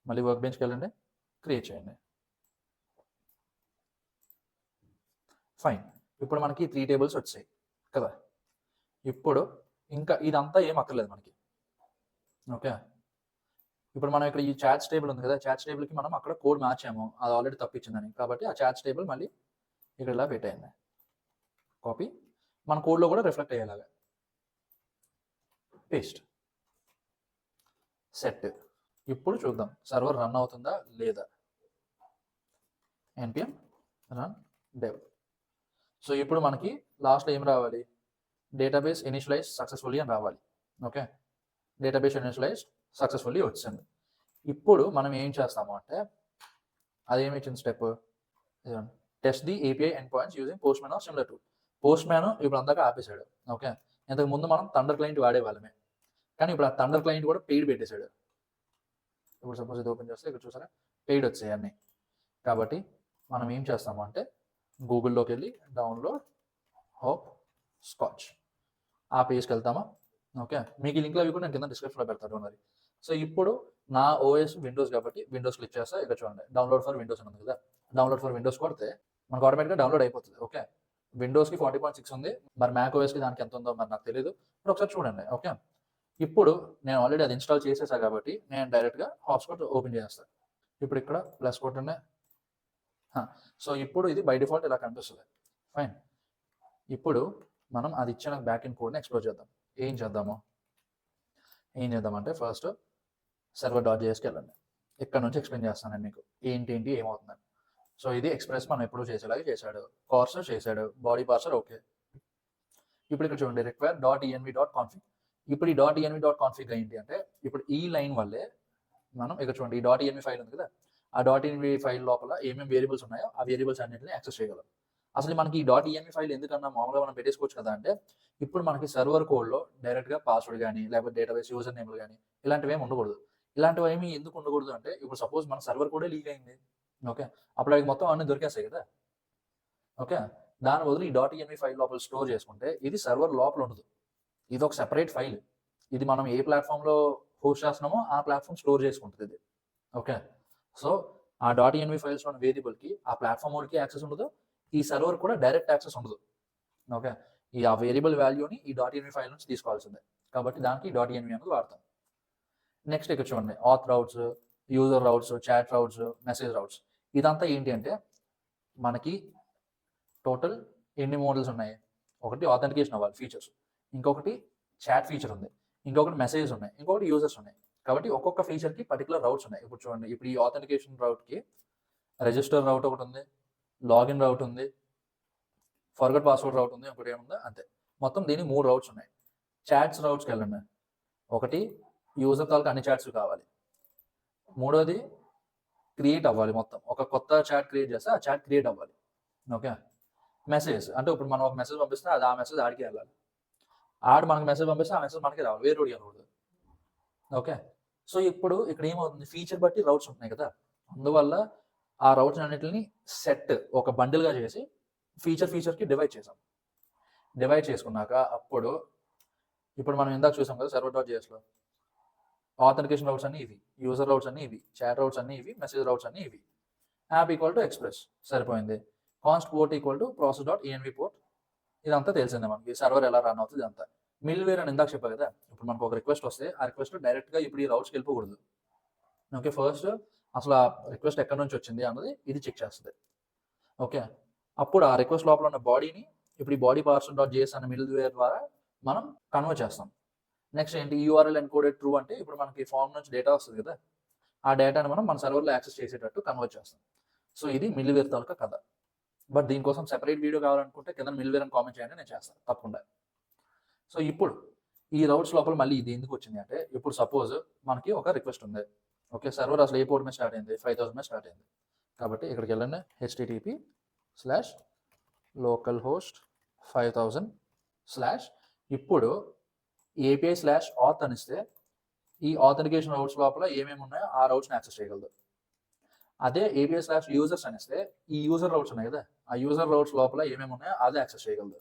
మళ్ళీ వర్క్ బెంచ్కి వెళ్ళండి, క్రియేట్ చేయండి. ఫైన్, ఇప్పుడు మనకి 3 టేబుల్స్ వచ్చాయి కదా. ఇప్పుడు ఇంకా ఇదంతా ఏం అక్కర్లేదు మనకి. ఓకే, ఇప్పుడు మనం ఇక్కడ ఈ చాట్స్ టేబుల్ ఉంది కదా, చాట్స్ టేబుల్కి మనం అక్కడ కోడ్ మార్చాము, అది ఆల్రెడీ తప్పించిందని. కాబట్టి ఆ చాట్స్ టేబుల్ మళ్ళీ ఇక్కడ ఇలా పెట్టేయండి, కాపీ, మన కోడ్లో కూడా రిఫ్లెక్ట్ అయ్యేలాగా పేస్ట్, సెట్. ఇప్పుడు చూద్దాం సర్వర్ రన్ అవుతుందా లేదా. npm run dev. సో ఇప్పుడు మనకి లాస్ట్లో ఏం రావాలి, డేటాబేస్ ఇనిషియలైజ్ సక్సెస్ఫుల్లీ అని రావాలి. ఓకే, డేటాబేస్ ఇనిషియలైజ్ సక్సెస్ఫుల్లీ వచ్చింది. ఇప్పుడు మనం ఏం చేస్తాము అంటే అదేమి ఇచ్చిన step, test the API endpoints using Postman or similar to. Postman ఇప్పుడు అందాక ఆపేశాడు. ఓకే, ఇంతకు ముందు మనం థండర్ క్లయింట్ వాడేవాళ్ళమే, కానీ ఇప్పుడు ఆ థండర్ క్లయింట్ కూడా పెయిడ్ పెట్టేశాడు. ఇప్పుడు సపోజ్ ఇది ఓపెన్ చేస్తే ఇక్కడ చూసారా పెయిడ్ వచ్చాయి అన్నీ. కాబట్టి మనం ఏం చేస్తాము అంటే గూగుల్లోకి వెళ్ళి డౌన్లోడ్ హోప్ స్కాచ్ ఆ పేజ్కి వెళ్తామా. ఓకే, మీకు ఈ లింక్లో అవి కూడా నేను కింద డిస్క్రిప్షన్లో పెడతాను మరి. సో ఇప్పుడు నా ఓఎస్ విండోస్ కాబట్టి విండోస్ క్లిక్ చేస్తే ఇక్కడ చూడండి డౌన్లోడ్ ఫర్ విండోస్ ఉంది కదా. డౌన్లోడ్ ఫర్ విండోస్ కొడితే మనకు ఆటోమేటిక్గా డౌన్లోడ్ అయిపోతుంది. ఓకే, విండోస్కి 40.6 ఉంది, మరి మ్యాక్ ఓఎస్కి దానికి ఎంత ఉందో మరి నాకు తెలియదు. ఇప్పుడు ఒకసారి చూడండి. ఓకే, ఇప్పుడు నేను ఆల్రెడీ అది ఇన్స్టాల్ చేసేసా కాబట్టి నేను డైరెక్ట్గా హాట్స్పాట్ ఓపెన్ చేస్తాను. ఇప్పుడు ఇక్కడ ప్లస్ కొట్టండి. సో ఇప్పుడు ఇది బై డిఫాల్ట్ ఇలా కనిపిస్తుంది. ఫైన్, ఇప్పుడు మనం అది ఇచ్చిన బ్యాక్ ఎండ్ కోడ్ని ఎక్స్ప్లోర్ చేద్దాం. ఏం చేద్దామంటే ఫస్ట్ server.jsకి వెళ్ళండి. ఇక్కడ నుంచి ఎక్స్ప్లెయిన్ చేస్తాను మీకు ఏంటి ఏమవుతుందని. సో ఇది ఎక్స్ప్రెస్ మనం ఎప్పుడు చేసేలాగా చేశాడు, పార్సర్ చేశాడు, బాడీ పార్సర్. ఓకే, ఇప్పుడు ఇక్కడ చూడండి రిక్వైర్ .env.config. ఇప్పుడు ఈ .env.config ఏంటి అంటే ఇప్పుడు ఈ లైన్ వల్లే మనం ఇక్కడ చూడండి ఈ .env ఫైల్ ఉంది కదా, ఆ .env ఫైల్ లోపల ఏమేమి వేరియబుల్స్ ఉన్నాయో ఆ వేరియబుల్స్ అన్నింటిని యాక్సెస్ చేయగలం. అసలు మనకి ఈ .env ఫైల్ ఎందుకన్నా మామూలుగా మనం పెట్టేసుకోవచ్చు కదా అంటే ఇప్పుడు మనకి సర్వర్ కోడ్లో డైరెక్ట్గా పాస్వర్డ్ కానీ లేకపోతే డేటాబేస్ యూజర్ నేమ్లు కానీ ఇలాంటివి ఏమి ఉండకూడదు. ఇలాంటివి ఏమి ఎందుకు ఉండకూడదు అంటే ఇప్పుడు సపోజ్ మన సర్వర్ కోడే లీక్ అయింది. ఓకే, అప్పుడు అవి మొత్తం అన్నీ దొరికేస్తాయి కదా. ఓకే, దాని బదులు ఈ .env ఫైల్ లోపల స్టోర్ చేసుకుంటే ఇది సర్వర్ లోపల ఉండదు, ఇది ఒక సెపరేట్ ఫైల్. ఇది మనం ఏ ప్లాట్ఫామ్లో హోస్ట్ చేస్తున్నామో ఆ ప్లాట్ఫామ్ స్టోర్ చేసుకుంటుంది ఇది. ఓకే, సో ఆ .env ఫైల్స్ ఉన్న వేరియబుల్కి ఆ ప్లాట్ఫామ్ వాళ్ళకి యాక్సెస్ ఉండదు, ఈ సర్వర్ కూడా డైరెక్ట్ యాక్సెస్ ఉండదు. ఓకే, ఆ వేరియబుల్ వాల్యూని ఈ .env ఫైల్ నుంచి తీసుకోవాల్సిందే, కాబట్టి దానికి .env అనేది వాడతాం. నెక్స్ట్ ఇక్కడ చూడండి auth routes, user routes, chat routes, message routes. ఇదంతా ఏంటి అంటే మనకి టోటల్ ఎన్ని మోడల్స్ ఉన్నాయి, ఒకటి ఆథెంటికేషన్ అవ్వాలి ఫీచర్స్, ఇంకొకటి చాట్ ఫీచర్ ఉంది, ఇంకొకటి మెసేజెస్ ఉన్నాయి, ఇంకొకటి యూజర్స్ ఉన్నాయి. కాబట్టి ఒక్కొక్క ఫీచర్కి పర్టికులర్ రౌట్స్ ఉన్నాయి. ఇప్పుడు చూడండి ఇప్పుడు ఈ ఆథెంటికేషన్ రౌట్కి రిజిస్టర్ రౌట్ ఒకటి ఉంది, లాగిన్ రౌట్ ఉంది, ఫర్గట్ పాస్వర్డ్ రౌట్ ఉంది, ఒకటి ఏముందా అంతే. మొత్తం దీనికి 3 రౌట్స్ ఉన్నాయి. చాట్స్ రౌట్స్కి వెళ్ళండి, ఒకటి యూజర్ తాలూకు అన్ని చాట్స్ కావాలి, మూడోది క్రియేట్ అవ్వాలి, మొత్తం ఒక కొత్త చాట్ క్రియేట్ చేస్తే ఆ చాట్ క్రియేట్ అవ్వాలి. ఓకే, మెసేజ్ అంటే ఇప్పుడు మనం ఒక మెసేజ్ పంపిస్తే అది ఆ మెసేజ్ ఆడికి వెళ్ళాలి, ఆడు మనకు మెసేజ్ పంపిస్తే ఆ మెసేజ్ మనకి రావాలి, వేరే వెళ్ళకూడదు. ఓకే, సో ఇప్పుడు ఇక్కడ ఏమవుతుంది ఫీచర్ బట్టి రౌట్స్ ఉంటున్నాయి కదా, అందువల్ల ఆ రౌట్స్ అన్నిటిని సెట్ ఒక బండిల్గా చేసి ఫీచర్కి డివైడ్ చేసాం. డివైడ్ చేసుకున్నాక అప్పుడు ఇప్పుడు మనం ఇందాక చూసాం కదా server.jsలో ఆథెంటికేషన్ రౌట్స్ అన్ని ఇవి, యూజర్ రౌట్స్ అన్ని ఇవి, చాట్ రౌట్స్ అన్ని ఇవి, మెసేజ్ రౌట్స్ అన్ని ఇవి. యాప్ ఈక్వల్ టు ఎక్స్ప్రెస్ సరిపోయింది. Const port equal to process.env port, ఇదంతా తెలిసిందే మనకి సర్వర్ ఎలా రన్ అవుతుంది అంతా. మిల్వేర్ అని ఇందాక చెప్పా కదా, ఇప్పుడు మనకు ఒక రిక్వెస్ట్ వస్తే ఆ రిక్వెస్ట్ డైరెక్ట్గా ఇప్పుడు ఈ రౌట్స్కి వెళ్ళిపోకూడదు. ఓకే, ఫస్ట్ అసలు ఆ రిక్వెస్ట్ ఎక్కడి నుంచి వచ్చింది అన్నది ఇది చెక్ చేస్తుంది. ఓకే, అప్పుడు ఆ రిక్వెస్ట్ లోపల ఉన్న బాడీని ఇప్పుడు ఈ బాడీ పార్సల్ డాట్ జేఎస్ అనే మిడిల్వేర్ ద్వారా మనం కన్వర్ట్ చేస్తాం. నెక్స్ట్ ఏంటి, యూఆర్ఎల్ ఎన్కోడెడ్ ట్రూ అంటే ఇప్పుడు మనకి ఫామ్ నుంచి డేటా వస్తుంది కదా, ఆ డేటాని మనం మన సర్వర్లో యాక్సెస్ చేసేటట్టు కన్వర్ట్ చేస్తాం. సో ఇది మిడిల్వేర్ తాలూకా కథ. బట్ దీనికోసం సెపరేట్ వీడియో కావాలనుకుంటే కింద మిడిల్వేర్ అని కామెంట్ చేయండి, నేను చేస్తాను తప్పకుండా. సో ఇప్పుడు ఈ రౌట్స్ లోపల మళ్ళీ ఇది ఎందుకు వచ్చింది అంటే, ఇప్పుడు సపోజ్ మనకి ఒక రిక్వెస్ట్ ఉంది. ఓకే, సర్వర్ అసలు ఏ పోర్ట్ మీద స్టార్ట్ అయింది, 5000 మీద స్టార్ట్ అయింది. కాబట్టి ఇక్కడికి వెళ్ళండి, http/localhost5000/ ఇప్పుడు API/auth అనిస్తే ఈ ఆథెంటికేషన్ రౌట్స్ లోపల ఏమేమి ఉన్నాయో ఆ రౌట్స్ని యాక్సెస్ చేయగలదు. అదే API/users అనిస్తే ఈ యూజర్ రౌట్స్ ఉన్నాయి కదా, ఆ యూజర్ రౌట్స్ లోపల ఏమేమి ఉన్నాయో అదే యాక్సెస్ చేయగలదు.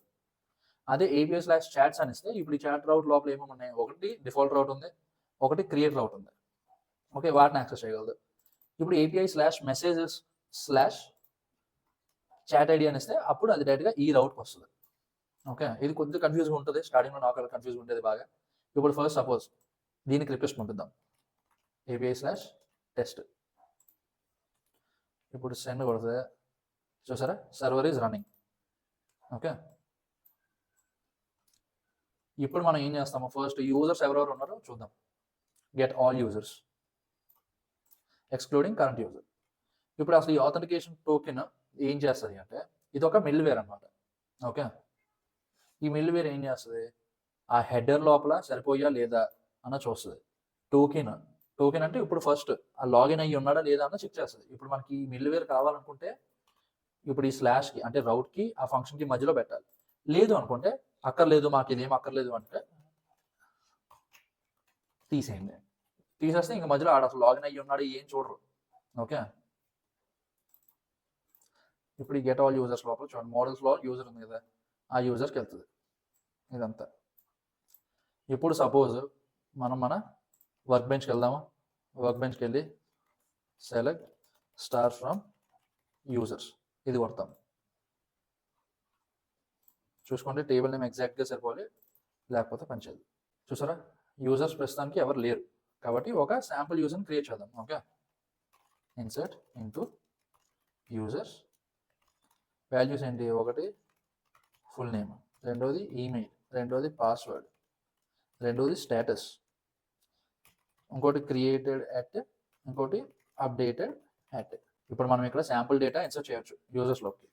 అదే API/chats అనిస్తే ఇప్పుడు ఈ చాట్ రౌట్ లోపల ఏమేమి ఉన్నాయి, ఒకటి డిఫాల్ట్ రౌట్ ఉంది, ఒకటి క్రియేట్ రౌట్ ఉంది. ఓకే, వాటిని యాక్సెస్ చేయగలదు. ఇప్పుడు API/messages/chat ID అనిస్తే అప్పుడు అది డైరెక్ట్గా ఈ రౌట్కి వస్తుంది. ఓకే, ఇది కొద్దిగా కన్ఫ్యూజ్గా ఉంటుంది, స్టార్టింగ్లో నాకు కన్ఫ్యూజ్ ఉండేది బాగా. ఇప్పుడు ఫస్ట్ సపోజ్ దీనికి రిక్వెస్ట్ పంపిద్దాం, API/test. ఇప్పుడు సెండ్ కొడితే చూసారా, సర్వర్ ఈజ్ రన్నింగ్. ఓకే, ఇప్పుడు మనం ఏం చేస్తాము, ఫస్ట్ యూజర్స్ ఎవరెవరు ఉన్నారో చూద్దాం. Get all users excluding current user. ఇప్పుడు అసలు ఈ ఆథెంటికేషన్ టోకెన్ ఏం చేస్తుంది అంటే, ఇది ఒక మిడిల్వేర్ అనమాట. ఓకే, ఈ మిడిల్వేర్ ఏం చేస్తుంది, ఆ హెడర్ లోపల సరిపోయా లేదా అన్న చూస్తుంది. టోకెన్ అంటే ఇప్పుడు ఫస్ట్ ఆ లాగిన్ అయ్యి ఉన్నాడా లేదా అన్న చెక్ చేస్తుంది. ఇప్పుడు మనకి ఈ మిడిల్వేర్ కావాలనుకుంటే ఇప్పుడు ఈ స్లాష్కి అంటే రౌట్కి ఆ ఫంక్షన్కి మధ్యలో పెట్టాలి. లేదు అనుకుంటే అక్కర్లేదు, మాకు ఇదేం అక్కర్లేదు అంటే తీసేయండి. తీసేస్తే ఇంక మధ్యలో ఆడ అసలు లాగిన్ అయ్యి ఉన్నాడు ఏం చూడరు. ఓకే, ఇప్పుడు ఈ గెట్ ఆల్ యూజర్స్ లోపల చూడండి, మోడల్స్లో యూజర్ ఉంది కదా, ఆ యూజర్స్కి వెళ్తుంది ఇదంతా. ఇప్పుడు సపోజ్ మనం మన వర్క్ బెంచ్కి వెళ్దాము. వర్క్ బెంచ్కి వెళ్ళి సెలెక్ట్ స్టార్ ఫ్రమ్ యూజర్స్ ఇది కొడతాం. చూసుకోండి, టేబుల్ నేమ్ ఎగ్జాక్ట్గా సరిపోవాలి, లేకపోతే పనిచేయదు. చూసారా, యూజర్స్ ప్రస్తుతానికి ఎవరు లేరు కాబట్టి ఒక శాంపుల్ యూజర్ని క్రియేట్ చేద్దాం. Okay, insert into users. Values ఏంటి, ఒకటి ఫుల్ నేమ్, రెండోది ఈమెయిల్, రెండోది పాస్వర్డ్, రెండోది స్టేటస్, ఇంకోటి క్రియేటెడ్ అట్, ఇంకోటి అప్డేటెడ్ అట్. ఇప్పుడు మనం ఇక్కడ శాంపుల్ డేటా ఇన్సర్ట్ చేయొచ్చు యూజర్స్లోకి.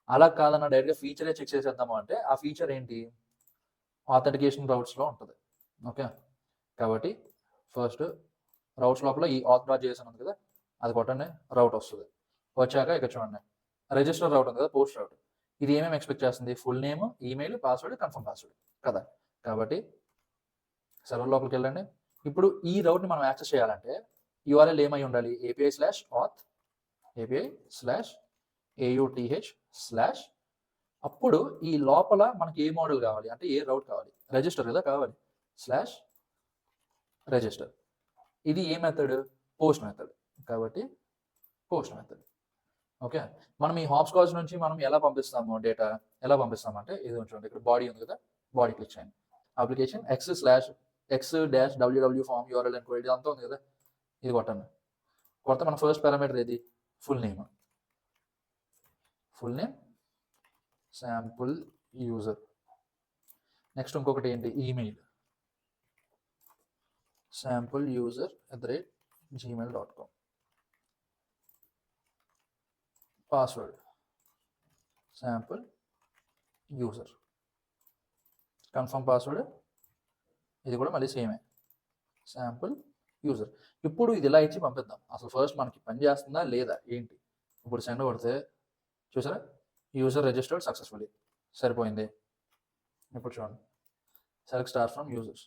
అలా కాదన్న డైరెక్ట్గా ఫీచరే చెక్ చేసేద్దాము అంటే ఆ ఫీచర్ ఏంటి, ఆథెంటికేషన్ రౌట్స్లో ఉంటుంది. ఓకే, కాబట్టి ఫస్ట్ రౌట్స్ లోపల ఈ auth.json ఉంది కదా, అది కొట్టండి, రౌట్ వస్తుంది. వచ్చాక ఇక్కడ చూడండి, రిజిస్టర్ రౌట్ ఉంది కదా, పోస్ట్ రౌట్. ఇది ఏమేమి ఎక్స్పెక్ట్ చేస్తుంది, full name, email, password, confirm password కదా. కాబట్టి సర్వర్ లోపలికి వెళ్ళండి. ఇప్పుడు ఈ రౌట్ని మనం యాక్సెస్ చేయాలంటే యూఆర్ఎల్ ఏమై ఉండాలి, API/auth, API/auth/. అప్పుడు ఈ లోపల మనకి ఏ మోడల్ కావాలి అంటే ఏ రౌట్ కావాలి, రిజిస్టర్ కదా కావాలి, /register. ఇది ఏ మెథడ్, పోస్ట్ మెథడ్. కాబట్టి పోస్ట్ మెథడ్. ఓకే, మనం ఈ హాప్స్కాచ్ నుంచి మనం ఎలా పంపిస్తాము డేటా, ఎలా పంపిస్తామంటే ఇది చూడండి, ఇక్కడ బాడీ ఉంది కదా, బాడీ క్లిక్ చేయండి, application x/x-ww form URL encode ఇదంతా ఉంది కదా, ఇది కొట్టండి. కొడితే మన ఫస్ట్ పారామీటర్ ఏది, full name sample user. Next ఇంకొకటి ఏంటి, email sampleUser@gmail.com, password sample user, confirm password ఇది కూడా మళ్ళీ సేమే శాంపుల్ యూజర్. ఇప్పుడు ఇది ఇలా ఇచ్చి పంపిద్దాం. అసలు ఫస్ట్ మనకి పని చేస్తుందా లేదా ఏంటి. ఇప్పుడు సెండ్ కొడితే చూసారా, యూజర్ రిజిస్టర్డ్ సక్సెస్ఫుల్లీ, సరిపోయింది. ఇప్పుడు చూడండి, సెలెక్ట్ స్టార్ ఫ్రమ్ యూజర్స్,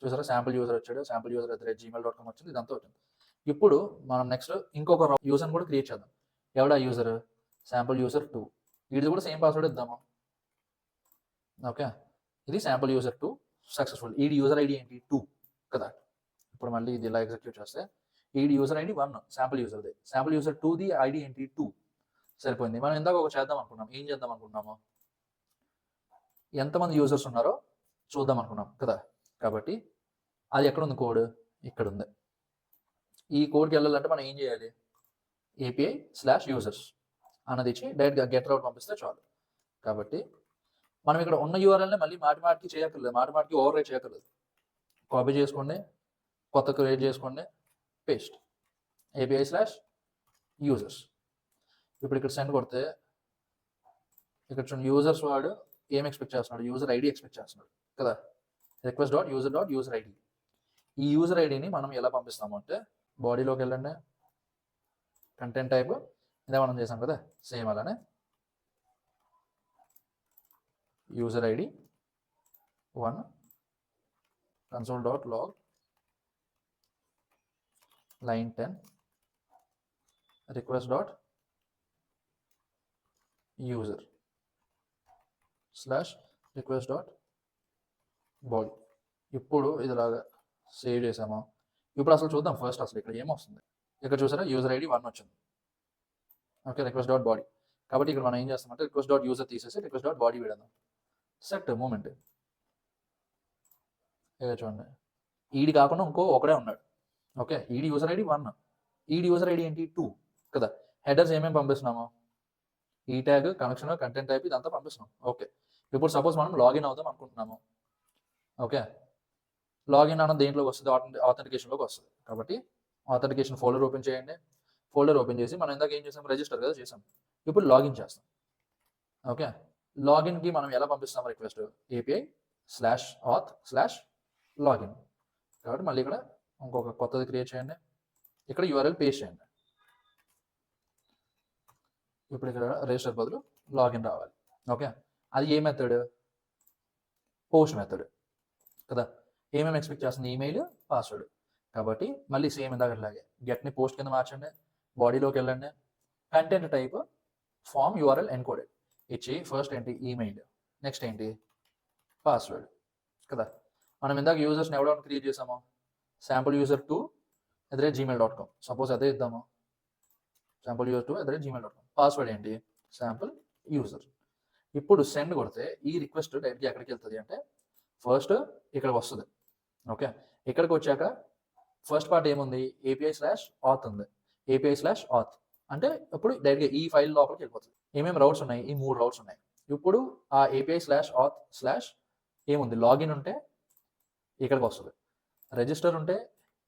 చూసారా శాంపుల్ యూజర్ వచ్చాడు, sampleUser@gmail.com వచ్చింది, ఇదంతా వచ్చింది. ఇప్పుడు మనం నెక్స్ట్ ఇంకొక యూజర్ని కూడా క్రియేట్ చేద్దాం. ఎవడా యూజర్, sample_user2. వీడిది కూడా సేమ్ పాస్వర్డ్ ఇద్దాము. ఓకే, ఇది sample_user2 సక్సెస్ఫుల్. ఈ యూజర్ ఐడి ఏంటి 2 కదా. ఇప్పుడు మళ్ళీ ఇది ఇలా ఎగ్జిక్యూట్ చేస్తే ఈ యూజర్ ఐడి 1 శాంపుల్ యూజర్ది, sample_user2ది ఐడి ఏంటి 2, సరిపోయింది. మనం ఇందాక ఒక చేద్దాం అనుకున్నాం, ఏం చేద్దాం అనుకున్నాము, ఎంతమంది యూజర్స్ ఉన్నారో చూద్దాం అనుకున్నాం కదా. కాబట్టి అది ఎక్కడ ఉంది, కోడ్ ఇక్కడ ఉంది. ఈ కోడ్కి వెళ్ళాలంటే మనం ఏం చేయాలి, API/users అన్నది ఇచ్చి డైరెక్ట్గా గెట్ అవుట్ పంపిస్తే చాలు. కాబట్టి మనం ఇక్కడ ఉన్న యూఆర్ఎల్ని మళ్ళీ మాటికి చేయక్కర్లేదు, మాటికి ఓవర్ రైట్ చేయక్కర్లేదు. కాపీ చేసుకోండి, కొత్త క్రియేట్ చేసుకోండి, పేస్ట్ API/users. ఇప్పుడు ఇక్కడ సెండ్ కొడితే ఇక్కడ చూడండి, యూజర్స్ వాడు ఏం ఎక్స్పెక్ట్ చేస్తున్నాడు, యూజర్ ఐడి ఎక్స్పెక్ట్ చేస్తున్నాడు కదా, request.user.user ID. ఈ యూజర్ ఐడిని మనం ఎలా పంపిస్తాము అంటే బాడీలోకి వెళ్ళండి, కంటెంట్ టైప్ ఇదే మనం చేసాం కదా, సేమ్ అలానే user ID 1 console.log line 10 request.user/request.body. ఇప్పుడు ఇదిలాగా సేవ్ చేసాము. ఇప్పుడు అసలు చూద్దాం ఫస్ట్ అసలు ఇక్కడ ఏమొస్తుంది. ఇక్కడ చూసారా, యూజర్ ఐడి 1 వచ్చింది. Okay, request.body. కాబట్టి ఇక్కడ మనం ఏం చేస్తామంటే request.user తీసేసి request.body పెడదాం. సెట్ మూమెంట్ చూడండి, ఈడి కాకుండా ఇంకో ఒకడే ఉన్నాడు. ఓకే, ఈడి యూజర్ ఐడి 1, ఈడి యూజర్ ఐడి ఏంటి 2 కదా. హెడర్స్ ఏమేమి పంపిస్తున్నాము, ఈ ట్యాగ్, కనెక్షన్, కంటెంట్ టైప్ ఇదంతా పంపిస్తున్నాం. ఓకే, ఇప్పుడు సపోజ్ మనం లాగిన్ అవుదాం అనుకుంటున్నాము. ఓకే, లాగిన్ అన్న దేంట్లోకి వస్తుంది, ఆథెంటికేషన్లోకి వస్తుంది. కాబట్టి ఆథెంటికేషన్ ఫోల్డర్ ఓపెన్ చేయండి. ఫోల్డర్ ఓపెన్ చేసి మనం ఇందాక ఏం చేసాం, రిజిస్టర్ కదా చేసాం. ఇప్పుడు లాగిన్ చేస్తాం. ఓకే, లాగిన్కి మనం ఎలా పంపిస్తాం రిక్వెస్ట్, API/auth/login. కాబట్టి మళ్ళీ ఇక్కడ ఇంకొక కొత్తది క్రియేట్ చేయండి, ఇక్కడ యూఆర్ఎల్ పేస్ట్ చేయండి. ఇప్పుడు ఇక్కడ రిజిస్టర్ బదులు లాగిన్ రావాలి. ఓకే, అది ఏ మెథడ్, పోస్ట్ మెథడ్ కదా. ఏమేమి ఎక్స్పెక్ట్ చేస్తుంది, ఈమెయిల్, పాస్వర్డ్. కాబట్టి మళ్ళీ సేమ్ ఇందాకట్లాగే గెట్ని పోస్ట్ కింద మార్చండి, బాడీలోకి వెళ్ళండి, content type form URL encoded ఇచ్చి ఫస్ట్ ఏంటి ఈమెయిల్, నెక్స్ట్ ఏంటి పాస్వర్డ్ కదా. మనం ఇందాక యూజర్స్ని ఎవడో క్రియేట్ చేసామో, sampleuser2@gmail.com, సపోజ్ అదే ఇద్దాము, sampleuser2@gmail.com. పాస్వర్డ్ ఏంటి, శాంపుల్ యూజర్. ఇప్పుడు సెండ్ కొడితే ఈ రిక్వెస్ట్ డైరెక్ట్గా ఎక్కడికి వెళ్తుంది అంటే ఫస్ట్ ఇక్కడికి వస్తుంది. ఓకే, ఇక్కడికి వచ్చాక ఫస్ట్ పార్ట్ ఏముంది, API/auth ఉంది. API/auth అంటే ఇప్పుడు డైరెక్ట్గా ఈ ఫైల్ లోపలికి వెళ్ళిపోతుంది. ఏమేమి రౌట్స్ ఉన్నాయి, ఈ 3 రౌట్స్ ఉన్నాయి. ఇప్పుడు ఆ API/auth/ ఏముంది, లాగిన్ ఉంటే ఇక్కడికి వస్తుంది, రిజిస్టర్ ఉంటే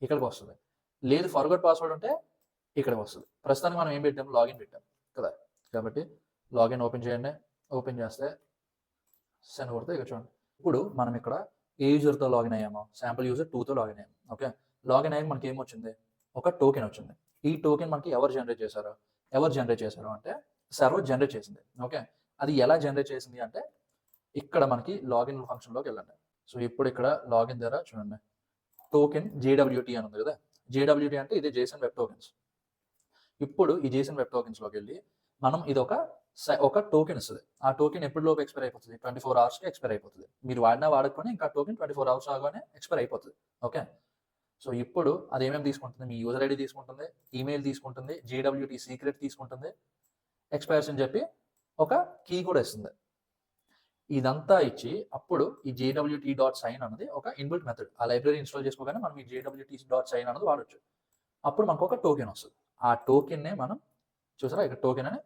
ఇక్కడికి వస్తుంది, లేదు ఫర్గట్ పాస్వర్డ్ ఉంటే ఇక్కడికి వస్తుంది. ప్రస్తుతానికి మనం ఏం పెట్టాం, లాగిన్ పెట్టాం కదా. కాబట్టి లాగిన్ ఓపెన్ చేయండి, ఓపెన్ చేస్తే సెండ్ కొడితే ఇక్కడ చూడండి. ఇప్పుడు మనం ఇక్కడ ఏ యూజర్తో లాగిన్ అయ్యామో, శాంపుల్ యూజర్ 2తో లాగిన్ అయ్యాము. ఓకే, లాగిన్ అయ్యాక మనకి ఏమొచ్చింది, ఒక టోకెన్ వచ్చింది. ఈ టోకెన్ మనకి ఎవరు జనరేట్ చేశారు అంటే సర్వర్ జనరేట్ చేసింది. ఓకే, అది ఎలా జనరేట్ చేసింది అంటే ఇక్కడ మనకి లాగిన్ ఫంక్షన్లోకి వెళ్ళండి. సో ఇప్పుడు ఇక్కడ లాగిన్ ద్వారా చూడండి, టోకెన్ JWT అని ఉంది కదా. JWT అంటే ఇది JSON వెబ్ టోకెన్స్. ఇప్పుడు ఈ JSON వెబ్ టోకెన్స్లోకి వెళ్ళి మనం ఇది ఒక టోకెన్ ఇస్తుంది. ఆ టోకెన్ ఎప్పటిలోపు ఎక్స్పైర్ అయిపోతుంది, 24 అవర్స్కి ఎక్స్పైర్ అయిపోతుంది. మీరు వాడకపోయినా ఇంకా టోకెన్ 24 అవర్స్ ఆగానే ఎక్స్పైర్ అయిపోతుంది. ఓకే, సో ఇప్పుడు అది ఏమేమి తీసుకుంటుంది, మీ యూజర్ ఐడి తీసుకుంటుంది, ఈమెయిల్ తీసుకుంటుంది, JWT సీక్రెట్ తీసుకుంటుంది, ఎక్స్పైర్స్ అని చెప్పి ఒక కీ కూడా ఇస్తుంది. ఇదంతా ఇచ్చి అప్పుడు ఈ JWT.sign అన్నది ఒక ఇన్బిల్ట్ మెథడ్. ఆ లైబ్రరీ ఇన్స్టాల్ చేసుకోగానే మనం ఈ JWT.sign అన్నది వాడచ్చు. అప్పుడు మనకు ఒక టోకెన్ వస్తుంది. ఆ టోకెన్నే మనం చూసారా, ఇక్కడ టోకెన్ అని,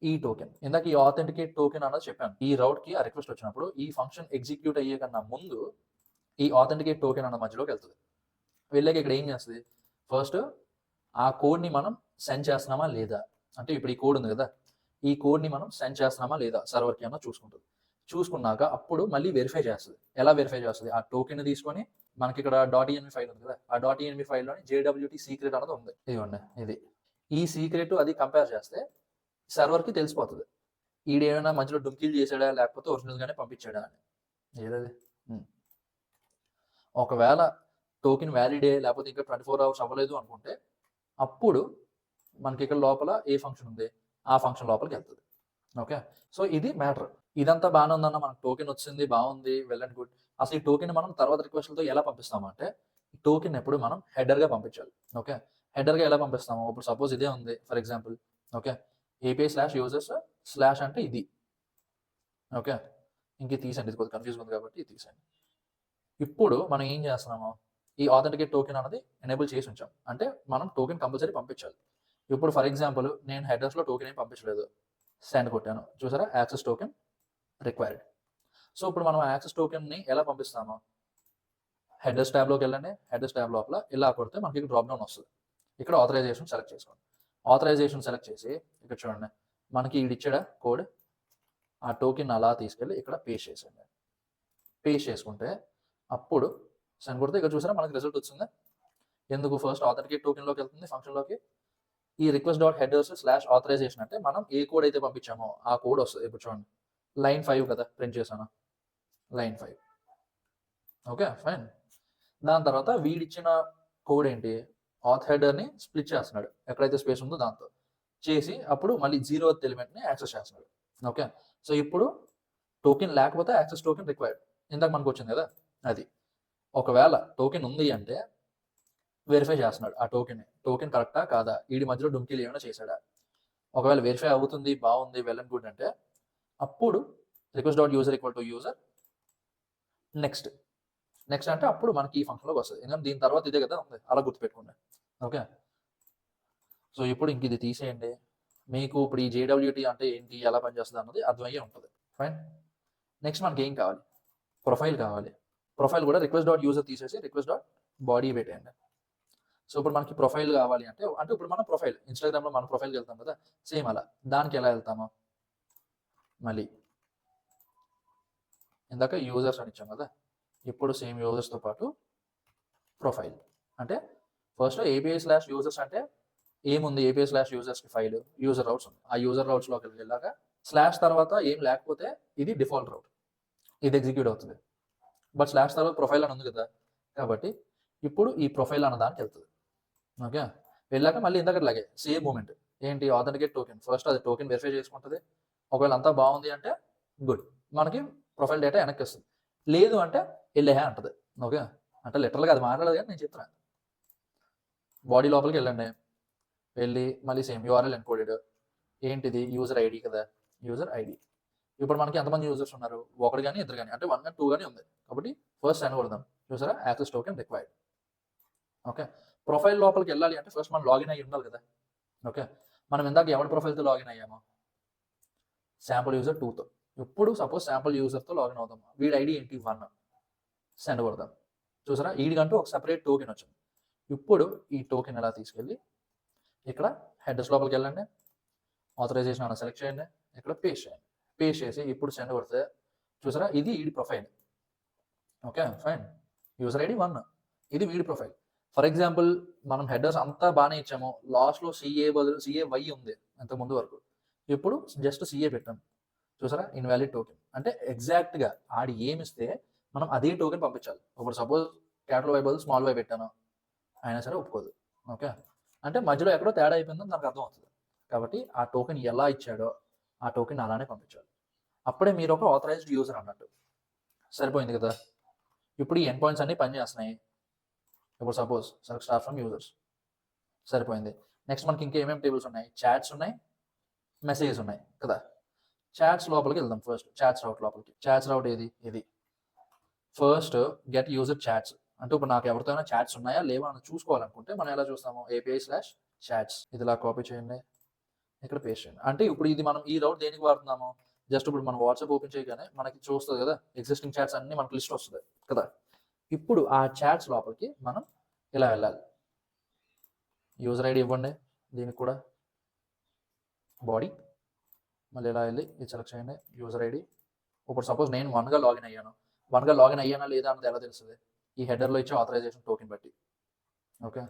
ఈ టోకెన్ ఇందాక ఈ ఆథెంటికేట్ టోకెన్ అన్నది చెప్పాను. ఈ రౌట్కి ఆ రిక్వెస్ట్ వచ్చినప్పుడు ఈ ఫంక్షన్ ఎగ్జిక్యూట్ అయ్యే కన్నా ముందు ఈ ఆథెంటికేట్ టోకెన్ అన్న మధ్యలోకి వెళ్తుంది. వెళ్ళాక ఇక్కడ ఏం చేస్తుంది, ఫస్ట్ ఆ కోడ్ని మనం సెండ్ చేస్తున్నామా లేదా, అంటే ఇప్పుడు ఈ కోడ్ ఉంది కదా, ఈ కోడ్ని మనం సెండ్ చేస్తున్నామా లేదా సర్వర్కి అన్న చూసుకుంటుంది. చూసుకున్నాక అప్పుడు మళ్ళీ వెరిఫై చేస్తుంది. ఎలా వెరిఫై చేస్తుంది, ఆ టోకెన్ తీసుకొని మనకి ఇక్కడ .env ఫైల్ ఉంది కదా, ఆ .env ఫైల్లోని JWT సీక్రెట్ అన్నది ఉంది. ఇదిగోండి, ఇది ఈ సీక్రెట్ అది కంపేర్ చేస్తే సర్వర్కి తెలిసిపోతుంది ఈడేమైనా మధ్యలో డుంకీలు చేసాడా లేకపోతే ఒరిజినల్గానే పంపించాడా అని. ఏదది, ఒకవేళ టోకెన్ వ్యాలిడే లేకపోతే ఇంకా 24 అవర్స్ అవ్వలేదు అనుకుంటే అప్పుడు మనకి ఇక్కడ లోపల ఏ ఫంక్షన్ ఉంది ఆ ఫంక్షన్ లోపలికి వెళ్తుంది. ఓకే, సో ఇది మ్యాటర్. ఇదంతా బాగానే ఉందన్న, మనకు టోకెన్ వచ్చింది, బాగుంది, వెల్ అండ్ గుడ్. అసలు ఈ టోకెన్ మనం తర్వాత రిక్వెస్ట్లతో ఎలా పంపిస్తామంటే టోకెన్ ఎప్పుడు మనం హెడర్గా పంపించాలి. ఓకే, హెడర్గా ఎలా పంపిస్తాము, ఇప్పుడు సపోజ్ ఇదే ఉంది ఫర్ ఎగ్జాంపుల్. ఓకే, API/users/ అంటే ఇది. ఓకే, ఇంక తీసండి, ఇది కొద్దిగా కన్ఫ్యూజ్ ఉంది కాబట్టి తీసండి. ఇప్పుడు మనం ఏం చేస్తున్నాము, ఈ ఆథెంటికేట్ టోకెన్ అనేది ఎనేబుల్ చేసి ఉంచాం. అంటే మనం టోకెన్ కంపల్సరీ పంపించాలి. ఇప్పుడు ఫర్ ఎగ్జాంపుల్ నేను హెడర్స్లో టోకెన్ ఏం పంపించలేదు, సెండ్ కొట్టాను, చూసారా యాక్సెస్ టోకెన్ రిక్వైర్డ్. సో ఇప్పుడు మనం యాక్సెస్ టోకెన్ని ఎలా పంపిస్తాము, హెడర్స్ ట్యాబ్లోకి వెళ్ళండి, హెడర్స్ ట్యాబ్ లోపల ఇలా కొడితే మనకి డ్రాప్ డౌన్ వస్తుంది. ఇక్కడ ఆథరైజేషన్ సెలెక్ట్ చేసుకోండి. ఆథరైజేషన్ సెలెక్ట్ చేసి ఇక్కడ చూడండి మనకి ఇది ఇచ్చాడా కోడ్, ఆ టోకెన్ అలా తీసుకెళ్ళి ఇక్కడ పేస్ట్ చేసేయండి. పేస్ట్ చేసుకుంటే అప్పుడు సెండ్ కొడితే ఇక్కడ చూసారా మనకి రిజల్ట్ వచ్చింది. ఎందుకు ఫస్ట్ ఆథెంటికేట్ టోకెన్లోకి వెళ్తుంది ఫంక్షన్లోకి. ఈ request dot headers slash authorization అంటే మనం ఏ కోడ్ అయితే పంపించామో ఆ కోడ్ వస్తుంది. ఇప్పుడు చూడండి లైన్ 5 కదా ప్రింట్ చేశాను, లైన్ 5. Okay fine. దాని తర్వాత వీడిచ్చిన కోడ్ ఏంటి, ఆథ్ హెడర్ని స్ప్లిట్ చేస్తున్నాడు ఎక్కడైతే స్పేస్ ఉందో దాంతో చేసి అప్పుడు మళ్ళీ 0th ఎలిమెంట్ని యాక్సెస్ చేస్తున్నాడు. ఓకే సో ఇప్పుడు టోకెన్ లేకపోతే యాక్సెస్ టోకెన్ రిక్వైర్డ్ ఇందాక మనకు వచ్చింది కదా అది. ఒకవేళ టోకెన్ ఉంది అంటే వెరిఫై చేస్తున్నాడు ఆ టోకెన్ కరెక్టా కాదా, వీడి మధ్యలో డుంకీలు ఏమైనా చేశాడా. ఒకవేళ వెరిఫై అవుతుంది బాగుంది వెల్ అండ్ గుడ్ అంటే అప్పుడు request dot user equal to user next అంటే అప్పుడు మనకి ఈ ఫంక్షన్లోకి వస్తుంది. ఎందుకంటే దీని తర్వాత ఇదే కదా ఉంది, అలా గుర్తుపెట్టుకోండి. ఓకే సో ఇప్పుడు ఇంక ఇది తీసేయండి, మీకు ఇప్పుడు ఈ జేడబ్ల్యూటీ అంటే ఏంటి ఎలా పనిచేస్తుంది అన్నది అర్థమయ్యే ఉంటుంది. ఫైన్. నెక్స్ట్ మనకి ఏం కావాలి, ప్రొఫైల్ కావాలి. ప్రొఫైల్ కూడా రిక్వెస్ట్ డాట్ యూజర్ తీసేసి రిక్వెస్ట్ డాట్ బాడీ పెట్టేయండి. సో ఇప్పుడు మనకి ప్రొఫైల్ కావాలి అంటే ఇప్పుడు మన ప్రొఫైల్ ఇన్స్టాగ్రామ్లో మన ప్రొఫైల్కి వెళ్తాం కదా సేమ్ అలా దానికి ఎలా వెళ్తామో మళ్ళీ ఇందాక యూజర్స్ అని ఇచ్చాం కదా, ఇప్పుడు సేమ్ యూజర్స్తో పాటు ప్రొఫైల్ అంటే ఫస్ట్ ఏపీఐ స్లాష్ యూజర్స్ అంటే ఏముంది, ఏపీఐ స్లాష్ యూజర్స్కి ఫైల్ యూజర్ రౌట్స్ ఉంది. ఆ యూజర్ రౌట్స్లోకి వెళ్ళాక స్లాష్ తర్వాత ఏం లేకపోతే ఇది డిఫాల్ట్ రౌట్, ఇది ఎగ్జిక్యూట్ అవుతుంది. బట్ స్లాష్ తర్వాత ప్రొఫైల్ అని ఉంది కదా కాబట్టి ఇప్పుడు ఈ ప్రొఫైల్ అన్న దానికి వెళ్తుంది. ఓకే వెళ్ళాక మళ్ళీ ఇందాకట్లాగే సేమ్ మూమెంట్ ఏంటి ఆథెంటికేట్ టోకెన్, ఫస్ట్ అది టోకెన్ వెరిఫై చేసుకుంటుంది. ఒకవేళ అంతా బాగుంది అంటే గుడ్, మనకి ప్రొఫైల్ డేటా వెనక్కి వస్తుంది. లేదు అంటే వెళ్ళే అంటది. ఓకే అంటే లిటరల్గా అది మాట్లాడదు కానీ నేను చెప్తున్నా. బాడీ లోపలికి వెళ్ళండి, వెళ్ళి మళ్ళీ సేమ్ యూఆర్ఎల్ ఎన్కోడెడ్ ఏంటిది యూజర్ ఐడి కదా, యూజర్ ఐడి. ఇప్పుడు మనకి ఎంతమంది యూజర్స్ ఉన్నారు, ఒకటి కానీ ఇద్దరు కానీ అంటే 1 కానీ 2 కానీ ఉంది కాబట్టి ఫస్ట్ సెండ్ కొడదాం. చూసారా access token required. Okay profile లోపలికి వెళ్ళాలి అంటే ఫస్ట్ మనం లాగిన్ అయ్యి ఉండాలి కదా. ఓకే మనం ఇందాక ఎవరి ప్రొఫైల్తో లాగిన్ అయ్యామో శాంపుల్ యూజర్ 2తో. ఇప్పుడు సపోజ్ శాంపుల్ యూజర్తో లాగిన్ అవుతాం, వీడి ఐడి ఏంటి 1, సెండ్ కొడదాం. చూసారా వీడికంటూ ఒక సెపరేట్ టోకెన్ వచ్చింది. ఇప్పుడు ఈ టోకెన్ ఎలా తీసుకెళ్ళి ఇక్కడ హెడర్స్ లోపలికి వెళ్ళండి, ఆథరైజేషన్ అన్న సెలెక్ట్ చేయండి, ఇక్కడ పేస్ట్ చేయండి. పేస్ట్ చేసి ఇప్పుడు సెండ్ కొడితే చూసారా ఇది వీడి profile. Okay fine, user ID 1, ఇది వీడి ప్రొఫైల్. ఫర్ ఎగ్జాంపుల్ మనం హెడర్స్ అంతా బాగానే ఇచ్చాము, లాస్ట్లో సిఏ బదులు CAY ఉంది ఇంతకుముందు వరకు, ఇప్పుడు జస్ట్ CA పెట్టాం. చూసారా ఇన్వాలిడ్ టోకెన్ అంటే ఎగ్జాక్ట్గా ఆడి ఏమిస్తే మనం అదే టోకెన్ పంపించాలి. ఇప్పుడు సపోజ్ క్యాపిటల్ వై బదులు స్మాల్ వై పెట్టాను అయినా సరే ఒప్పుకోదు. ఓకే అంటే మధ్యలో ఎక్కడో తేడా అయిపోయిందని దానికి అర్థం అవుతుంది. కాబట్టి ఆ టోకెన్ ఎలా ఇచ్చాడో ఆ టోకెన్ అలానే పంపించాలి. అప్పుడే మీరు ఒక ఆథరైజ్డ్ యూజర్ అన్నట్టు. సరిపోయింది కదా. ఇప్పుడు ఈ ఎండ్ పాయింట్స్ అన్నీ పనిచేస్తున్నాయి. ఇప్పుడు suppose select star from users సరిపోయింది. నెక్స్ట్ మనకి ఇంకా ఏమేమి టేబుల్స్ ఉన్నాయి, చాట్స్ ఉన్నాయి, మెసేజెస్ ఉన్నాయి కదా. చాట్స్ లోపలికి వెళ్దాం. ఫస్ట్ చాట్స్ రౌట్ లోపలికి. చాట్స్ రౌట్ ఏది, ఇది ఫస్ట్ గెట్ యూజర్ చాట్స్ అంటే ఇప్పుడు నాకు ఎవరితోనైనా చాట్స్ ఉన్నాయా లేవా అని చూసుకోవాలనుకుంటే మనం ఎలా చూస్తాము, API/chats ఇది ఇలా కాపీ చేయండి, ఇక్కడ పేస్ట్ చేయండి. అంటే ఇప్పుడు ఇది మనం ఈ రౌట్ దేనికి వాడుతున్నాము, జస్ట్ ఇప్పుడు మనం వాట్సాప్ ఓపెన్ చేయగానే మనకి చూస్తుంది కదా ఎగ్జిస్టింగ్ చాట్స్ అన్ని మనకి లిస్ట్ వస్తుంది కదా. ఇప్పుడు ఆ చాట్స్ లోపలికి మనం ఇలా వెళ్ళాలి. యూజర్ ఐడి ఇవ్వండి, దీనికి కూడా బాడీ, మళ్ళీ ఇలా వెళ్ళి ఇది సెలెక్ట్ చేయండి యూజర్ ఐడి. ఇప్పుడు సపోజ్ నేను 1గా లాగిన్ అయ్యాను, 1గా లాగిన్ అయ్యానా లేదా అన్నది ఎలా తెలుస్తుంది, ఈ హెడర్లో ఇచ్చే ఆథరైజేషన్ టోకెన్ బట్టి. ఓకే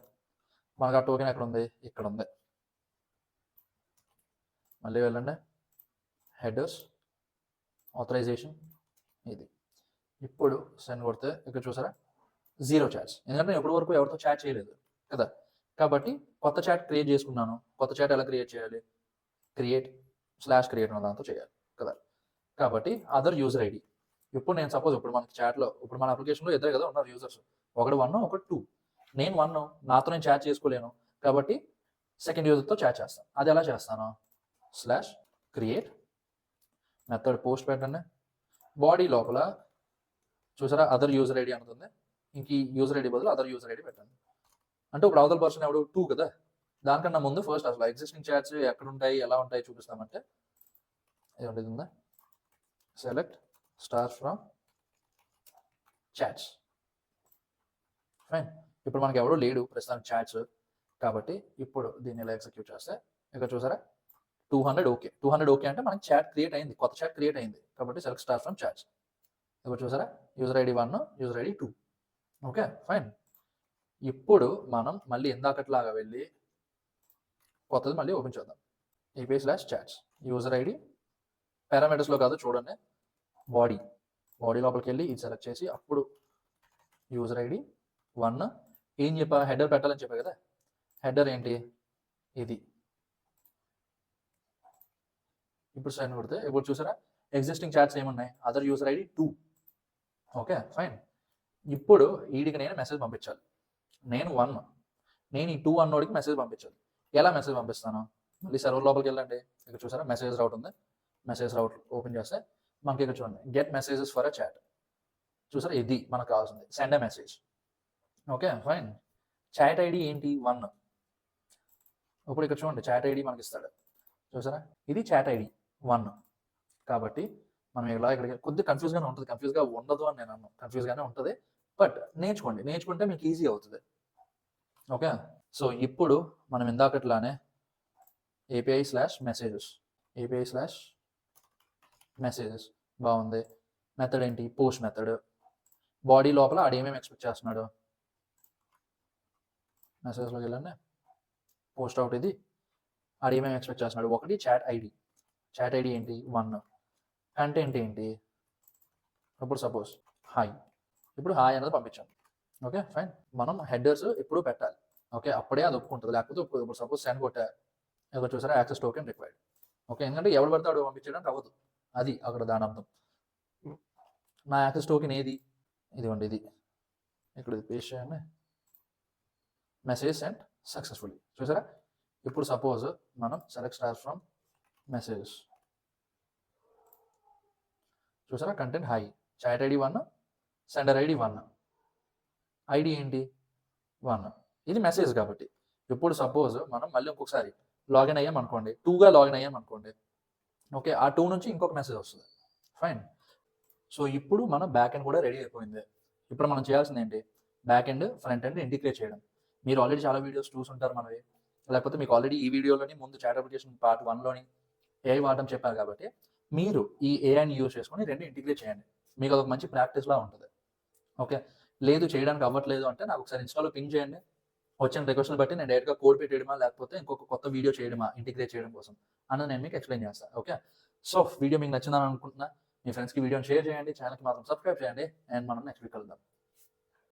మనకు ఆ టోకెన్ ఎక్కడ ఉంది, ఇక్కడ ఉంది. మళ్ళీ వెళ్ళండి హెడర్స్ ఆథరైజేషన్ ఇది. ఇప్పుడు సెండ్ కొడితే ఇక్కడ చూసారా 0 చాట్స్, ఎందుకంటే నేను ఎప్పటి వరకు ఎవరితో చాట్ చేయలేదు కదా. కాబట్టి కొత్త చాట్ క్రియేట్ చేసుకున్నాను. కొత్త చాట్ ఎలా క్రియేట్ చేయాలి, క్రియేట్ అన్న దాంతో చేయాలి కదా. కాబట్టి అదర్ యూజర్ ఐడి. ఇప్పుడు నేను సపోజ్ ఇప్పుడు మనకి చాట్లో ఇప్పుడు మన అప్లికేషన్లో ఇద్దరు కదా ఉన్నారు యూజర్స్, ఒకటి 1 ఒకటి 2. నేను 1 నాతో నేను చాట్ చేసుకోలేను కాబట్టి సెకండ్ యూజర్తో చాట్ చేస్తాను. అది ఎలా చేస్తాను, /create మెథడ్ పోస్ట్ పెట్టండి. బాడీ లోపల చూసారా అదర్ యూజర్ ఐడి అనుతుంది, ఇంక ఈ యూజర్ ఐడి బదులు అదర్ యూజర్ ఐడి పెట్టండి. అంటే ఇప్పుడు అవతల పర్సన్ ఎవడు 2 కదా, దానికన్నా ముందు ఫస్ట్ అసలు ఎగ్జిస్టింగ్ చాట్స్ ఎక్కడ ఉంటాయి ఎలా ఉంటాయి చూపిస్తామంటే ఏమంటుంది ఉందా, select star from chats. Fine. ఇప్పుడు మనకి ఎవడో లేడు ప్రస్తుతానికి చాట్స్, కాబట్టి ఇప్పుడు దీన్ని ఇలా ఎగ్జిక్యూట్ చేస్తే ఇక్కడ చూసారా 200 ఓకే. 200 ఓకే అంటే మనకి చాట్ క్రియేట్ అయింది, కొత్త చాట్ క్రియేట్ అయింది. కాబట్టి సెలెక్ట్ స్టార్ ఫ్రమ్ చాట్స్. ఇక్కడ చూసారా user ID 1, user ID 2. Okay fine. ఇప్పుడు మనం మళ్ళీ ఇందాకట్లాగా వెళ్ళి కొత్తది మళ్ళీ ఓపెన్ చేద్దాం. API/chats యూజర్ ఐడి పారామీటర్స్లో కాదు చూడండి, బాడీ లోపలికి వెళ్ళి ఇది సెలెక్ట్ చేసి అప్పుడు యూజర్ ఐడి 1 ఏం చెప్పా, హెడర్ పెట్టాలని చెప్పా కదా. హెడర్ ఏంటి ఇది. ఇప్పుడు సైన్ కొడితే ఇప్పుడు చూసారా ఎగ్జిస్టింగ్ చాట్స్ ఏమున్నాయి, other user ID 2. Okay fine. ఇప్పుడు వీడికి నేను మెసేజ్ పంపించాలి. నేను 1, నేను ఈ 2 అన్నోడికి మెసేజ్ పంపించాలి. ఎలా మెసేజ్ పంపిస్తాను, మళ్ళీ సర్వర్ లోపలికి వెళ్ళండి. ఇక్కడ చూసారా మెసేజ్ రౌట్ ఉంది, మెసేజ్ రౌట్ ఓపెన్ చేస్తే మనకి ఇక్కడ చూడండి get messages for a chat. చూసారా ఇది మనకు కావాల్సింది, send a message. Okay fine. Chat ID ఏంటి 1. ఇప్పుడు ఇక్కడ చూడండి చాట్ ఐడి మనకి ఇస్తాడు, చూసారా ఇది చాట్ ఐడి 1. కాబట్టి మనం ఇలా ఇక్కడికి కొద్దిగా కన్ఫ్యూజ్గానే ఉంటుంది, కన్ఫ్యూజ్గా ఉండదు అని నేను అన్నాను, కన్ఫ్యూజ్గానే ఉంటుంది. బట్ నేర్చుకుంటే మీకు ఈజీ అవుతుంది. ఓకే సో ఇప్పుడు మనం ఇందాకట్లానే API/messages బాగుంది. మెథడ్ ఏంటి, పోస్ట్ మెథడ్. బాడీ లోపల ఆడు ఏమేమి ఎక్స్పెక్ట్ చేస్తున్నాడు, మెసేజ్లోకి వెళ్ళండి, పోస్ట్ అవుట్ ఇది. ఆడు ఏమేమి ఎక్స్పెక్ట్ చేస్తున్నాడు, ఒకటి చాట్ ఐడి ఏంటి 1. కంటెంట్ ఏంటి, ఇప్పుడు సపోజ్ హాయ్, ఇప్పుడు హాయ్ అనేది పంపించాను. Okay fine. మనం హెడర్స్ ఎప్పుడూ పెట్టాలి. ఓకే అప్పుడే అది ఒప్పుకుంటుంది, లేకపోతే ఇప్పుడు సపోజ్ సెండ్ కొట్టా, ఇక్కడ చూసారా యాక్సెస్ టోకెన్ రిక్వైర్డ్. ఓకే ఎందుకంటే ఎవరు పడతాడు పంపించడానికి అవ్వదు, అది అక్కడ దాని అర్థం. నా యాక్సెస్ టోకెన్ ఏది, ఇదిగోండి ఇది, ఇక్కడ ఇది పేస్ట్ చేయండి, మెసేజ్ సెండ్ సక్సెస్ఫుల్లీ. చూసారా ఇప్పుడు సపోజ్ మనం సెలెక్ట్ స్టార్ ఫ్రమ్ మెసేజెస్, చూసారా content hi, chat ID 1, sender ID 1, ID ఏంటి 1, ఇది మెసేజ్ కాబట్టి. ఇప్పుడు సపోజ్ మనం మళ్ళీ ఇంకొకసారి లాగిన్ అయ్యామనుకోండి, 2గా లాగిన్ అయ్యామనుకోండి. ఓకే ఆ 2 నుంచి ఇంకొక మెసేజ్ వస్తుంది. ఫైన్. సో ఇప్పుడు మన బ్యాక్ ఎండ్ కూడా రెడీ అయిపోయింది. ఇప్పుడు మనం చేయాల్సింది ఏంటి, back end front end integrate చేయడం. మీరు ఆల్రెడీ చాలా వీడియోస్ చూసుంటారు మనవి, లేకపోతే మీకు ఆల్రెడీ ఈ వీడియోలోని ముందు చాట్ అప్లికేషన్ పార్ట్ 1లోని AI వాడడం చెప్పారు. కాబట్టి మీరు ఈ AIని యూజ్ చేసుకొని రెండు ఇంటిగ్రేట్ చేయండి, మీకు అదొక మంచి ప్రాక్టీస్లా ఉంటుంది. ఓకే లేదు చేయడానికి అవ్వట్లేదు అంటే నాకు ఒకసారి ఇన్స్టాలో పింగ్ చేయండి, వచ్చిన రిక్వెస్ట్ని బట్టి నేను డైరెక్ట్గా కోడ్ పెట్టేయడమా లేకపోతే ఇంకొక కొత్త వీడియో చేయడమా ఇంటిగ్రేట్ చేయడం కోసం అన్నది నేను మీకు ఎక్స్ప్లెయిన్ చేస్తాను. ఓకే సో వీడియో మీకు నచ్చిందని అనుకుంటున్నా, మీ ఫ్రెండ్స్కి వీడియోని షేర్ చేయండి, ఛానల్కి మాత్రం సబ్స్క్రైబ్ చేయండి, అండ్ మనం నెక్స్ట్ వీక్ కలుద్దాం.